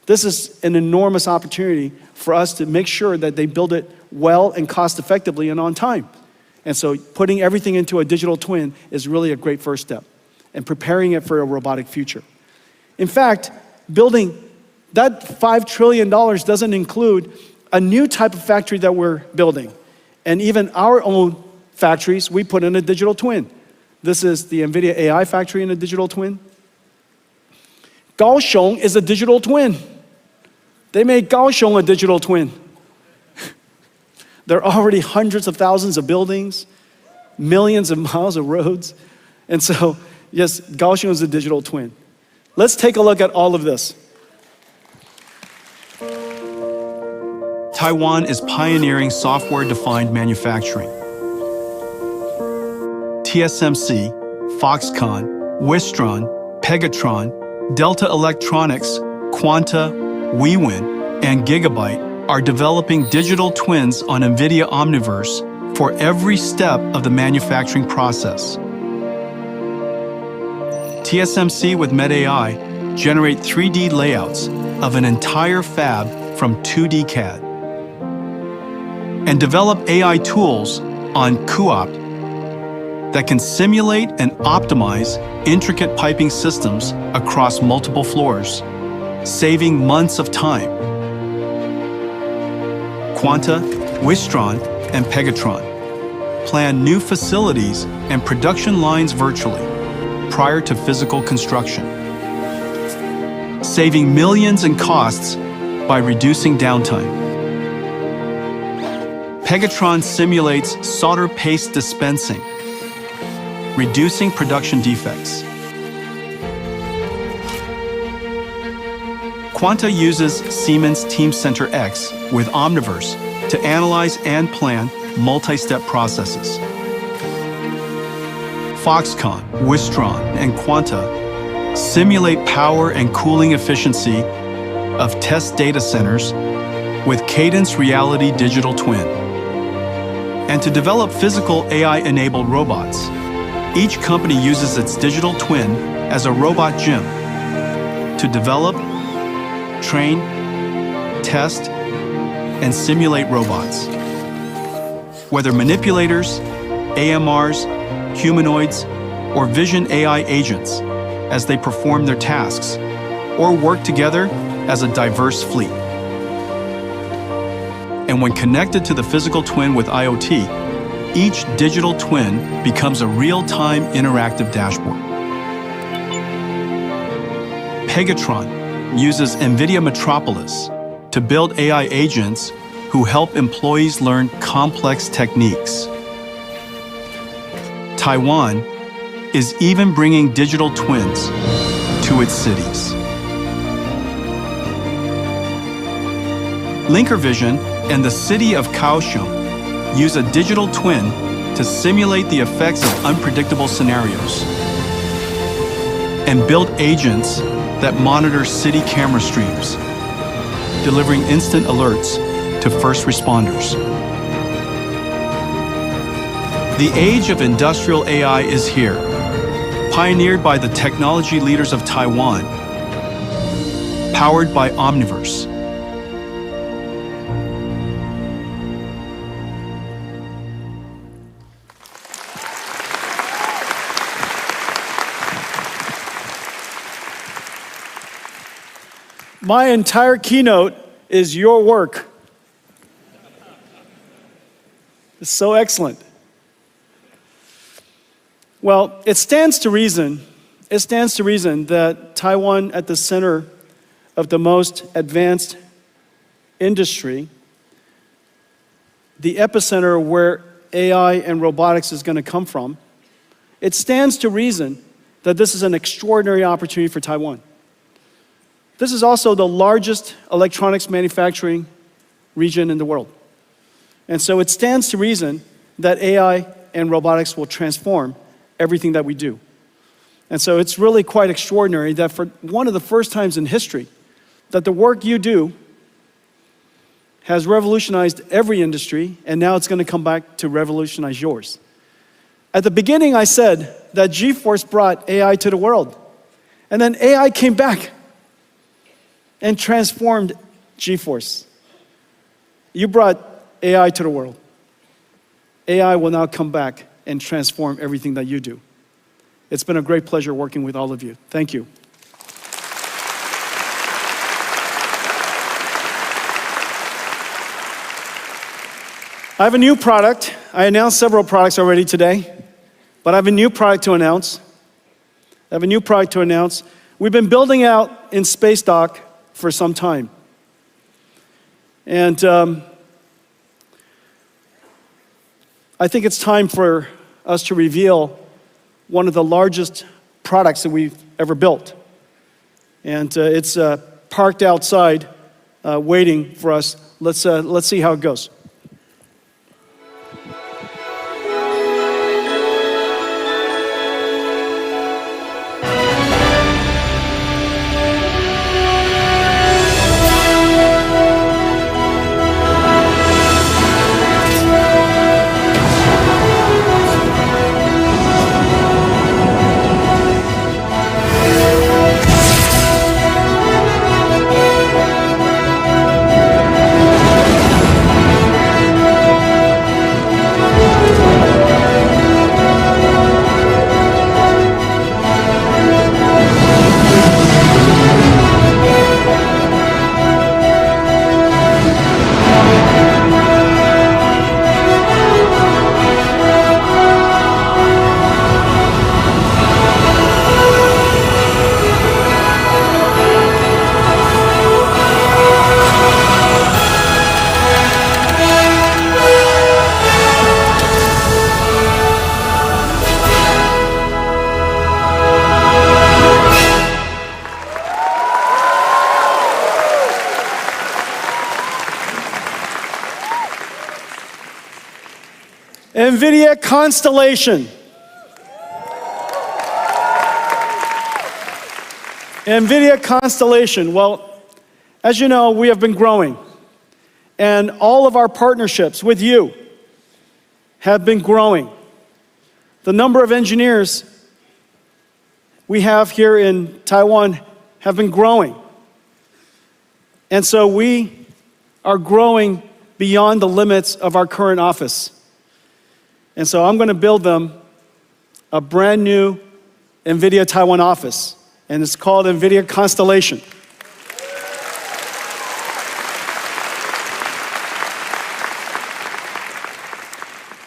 This is an enormous opportunity for us to make sure that they build it well and cost effectively and on time. And so putting everything into a digital twin is really a great first step and preparing it for a robotic future. In fact, building that $5 trillion doesn't include a new type of factory that we're building. And even our own factories, we put in a digital twin. This is the NVIDIA AI factory in a digital twin. Kaohsiung is a digital twin. They made Kaohsiung a digital twin. There are already hundreds of thousands of buildings, millions of miles of roads. And so, yes, Kaohsiung is a digital twin. Let's take a look at all of this. Taiwan is pioneering software-defined manufacturing. TSMC, Foxconn, Wistron, Pegatron, Delta Electronics, Quanta, WeWin, and Gigabyte are developing digital twins on NVIDIA Omniverse for every step of the manufacturing process. TSMC with MedAI generate 3D layouts of an entire fab from 2D CAD and develop AI tools on CUDA that can simulate and optimize intricate piping systems across multiple floors, saving months of time. Quanta, Wistron, and Pegatron plan new facilities and production lines virtually prior to physical construction, saving millions in costs by reducing downtime. Pegatron simulates solder paste dispensing, reducing production defects. Quanta uses Siemens Teamcenter X with Omniverse to analyze and plan multi-step processes. Foxconn, Wistron, and Quanta simulate power and cooling efficiency of test data centers with Cadence Reality Digital Twin. And to develop physical AI-enabled robots, each company uses its digital twin as a robot gym to develop, train, test, and simulate robots. Whether manipulators, AMRs, humanoids, or vision AI agents as they perform their tasks, or work together as a diverse fleet. And when connected to the physical twin with IoT, each digital twin becomes a real-time interactive dashboard. Pegatron uses NVIDIA Metropolis to build AI agents who help employees learn complex techniques. Taiwan is even bringing digital twins to its cities. Linker Vision and the city of Kaohsiung use a digital twin to simulate the effects of unpredictable scenarios and build agents that monitor city camera streams, delivering instant alerts to first responders. The age of industrial AI is here, pioneered by the technology leaders of Taiwan, powered by Omniverse. My entire keynote is your work. It's so excellent. Well, it stands to reason that Taiwan, at the center of the most advanced industry, the epicenter where AI and robotics is going to come from, it stands to reason that this is an extraordinary opportunity for Taiwan. This is also the largest electronics manufacturing region in the world. And so it stands to reason that AI and robotics will transform everything that we do. And so it's really quite extraordinary that for one of the first times in history, that the work you do has revolutionized every industry, and now it's going to come back to revolutionize yours. At the beginning, I said that GeForce brought AI to the world, and then AI came back and transformed GeForce. You brought AI to the world. AI will now come back and transform everything that you do. It's been a great pleasure working with all of you. Thank you. I have a new product. I announced several products already today, but I have a new product to announce. We've been building out in Space Dock for some time. And I think it's time for us to reveal one of the largest products that we've ever built. And it's parked outside waiting for us. Let's see how it goes. NVIDIA Constellation. NVIDIA Constellation. Well, as you know, we have been growing. And all of our partnerships with you have been growing. The number of engineers we have here in Taiwan have been growing. And so we are growing beyond the limits of our current office. And so I'm going to build them a brand new NVIDIA Taiwan office. And it's called NVIDIA Constellation.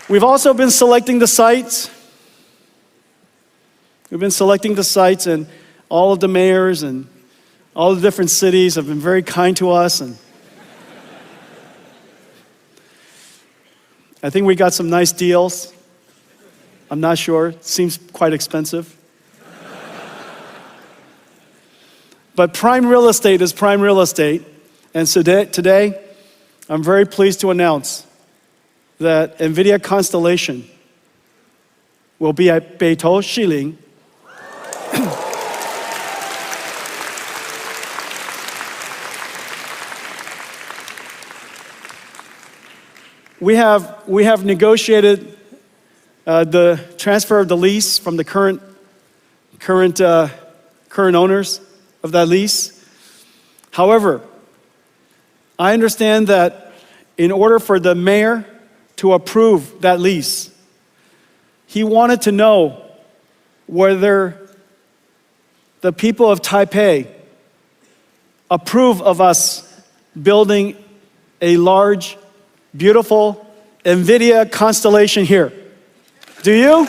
We've also been selecting the sites. We've been selecting the sites, and all of the mayors and all the different cities have been very kind to us. And I think we got some nice deals. I'm not sure. It seems quite expensive. But prime real estate is prime real estate. And so today, I'm very pleased to announce that NVIDIA Constellation will be at Beitou Shiling. We have negotiated the transfer of the lease from the current owners of that lease. However, I understand that in order for the mayor to approve that lease, he wanted to know whether the people of Taipei approve of us building a large, beautiful NVIDIA Constellation here. Do you?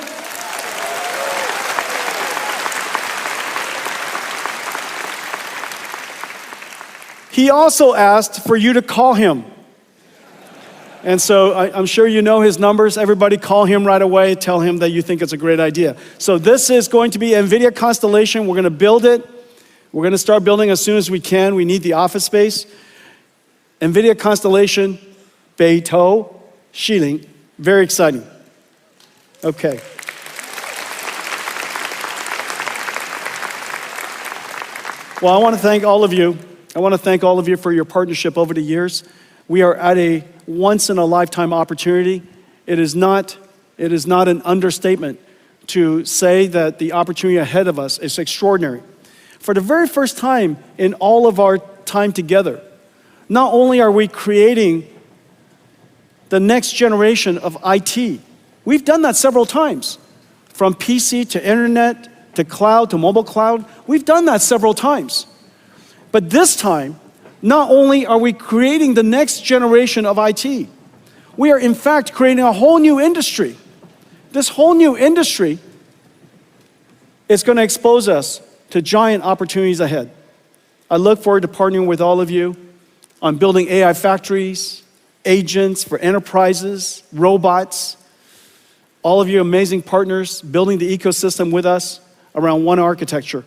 He also asked for you to call him. And so I'm sure you know his numbers. Everybody call him right away. Tell him that you think it's a great idea. So this is going to be NVIDIA Constellation. We're going to build it. We're going to start building as soon as we can. We need the office space. NVIDIA Constellation, Beitou Shiling. Very exciting. Okay. Well, I want to thank all of you. I want to thank all of you for your partnership over the years. We are at a once-in-a-lifetime opportunity. It is not an understatement to say that the opportunity ahead of us is extraordinary. For the very first time in all of our time together, not only are we creating the next generation of IT, we've done that several times. From PC to internet to cloud to mobile cloud, we've done that several times. But this time, not only are we creating the next generation of IT, we are in fact creating a whole new industry. This whole new industry is going to expose us to giant opportunities ahead. I look forward to partnering with all of you on building AI factories, agents for enterprises, robots, all of you amazing partners building the ecosystem with us around one architecture.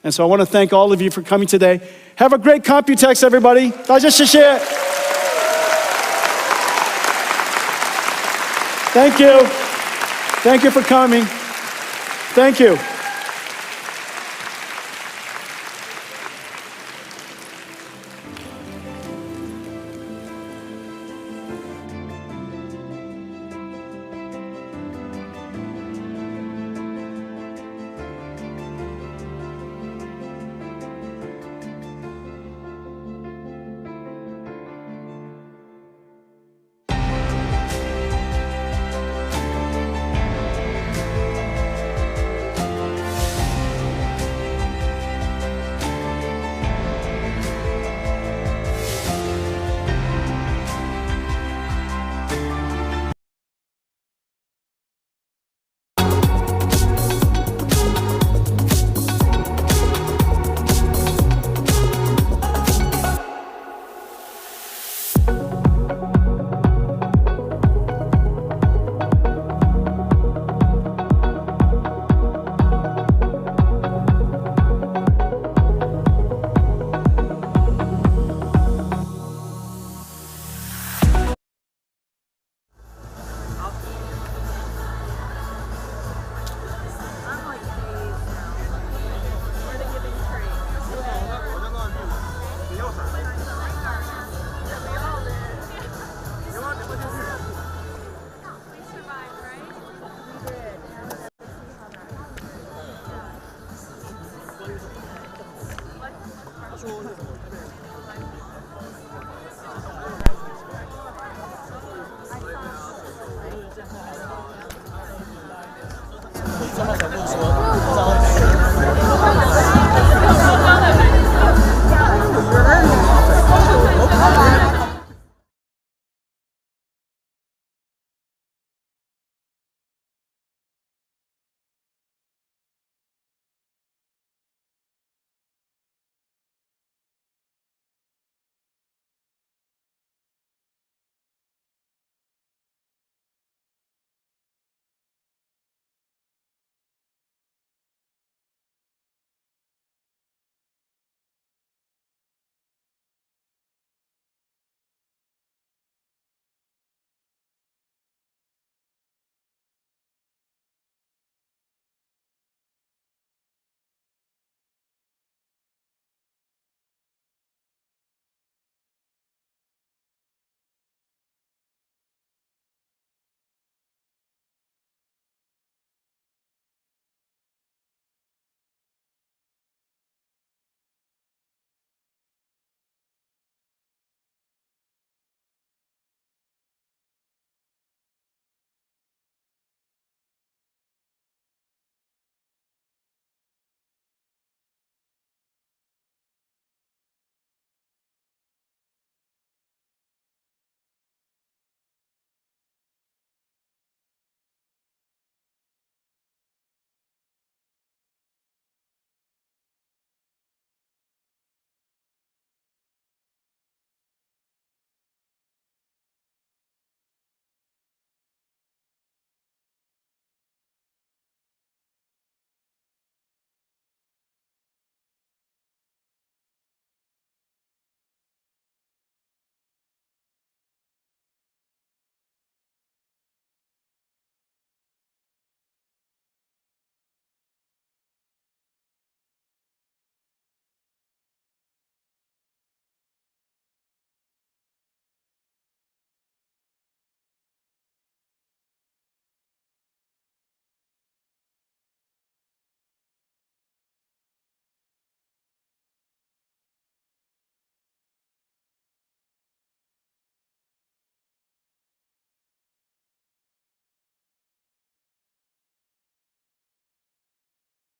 And so I want to thank all of you for coming today. Have a great Computex, everybody. 大家谢谢. Thank you. Thank you for coming. Thank you.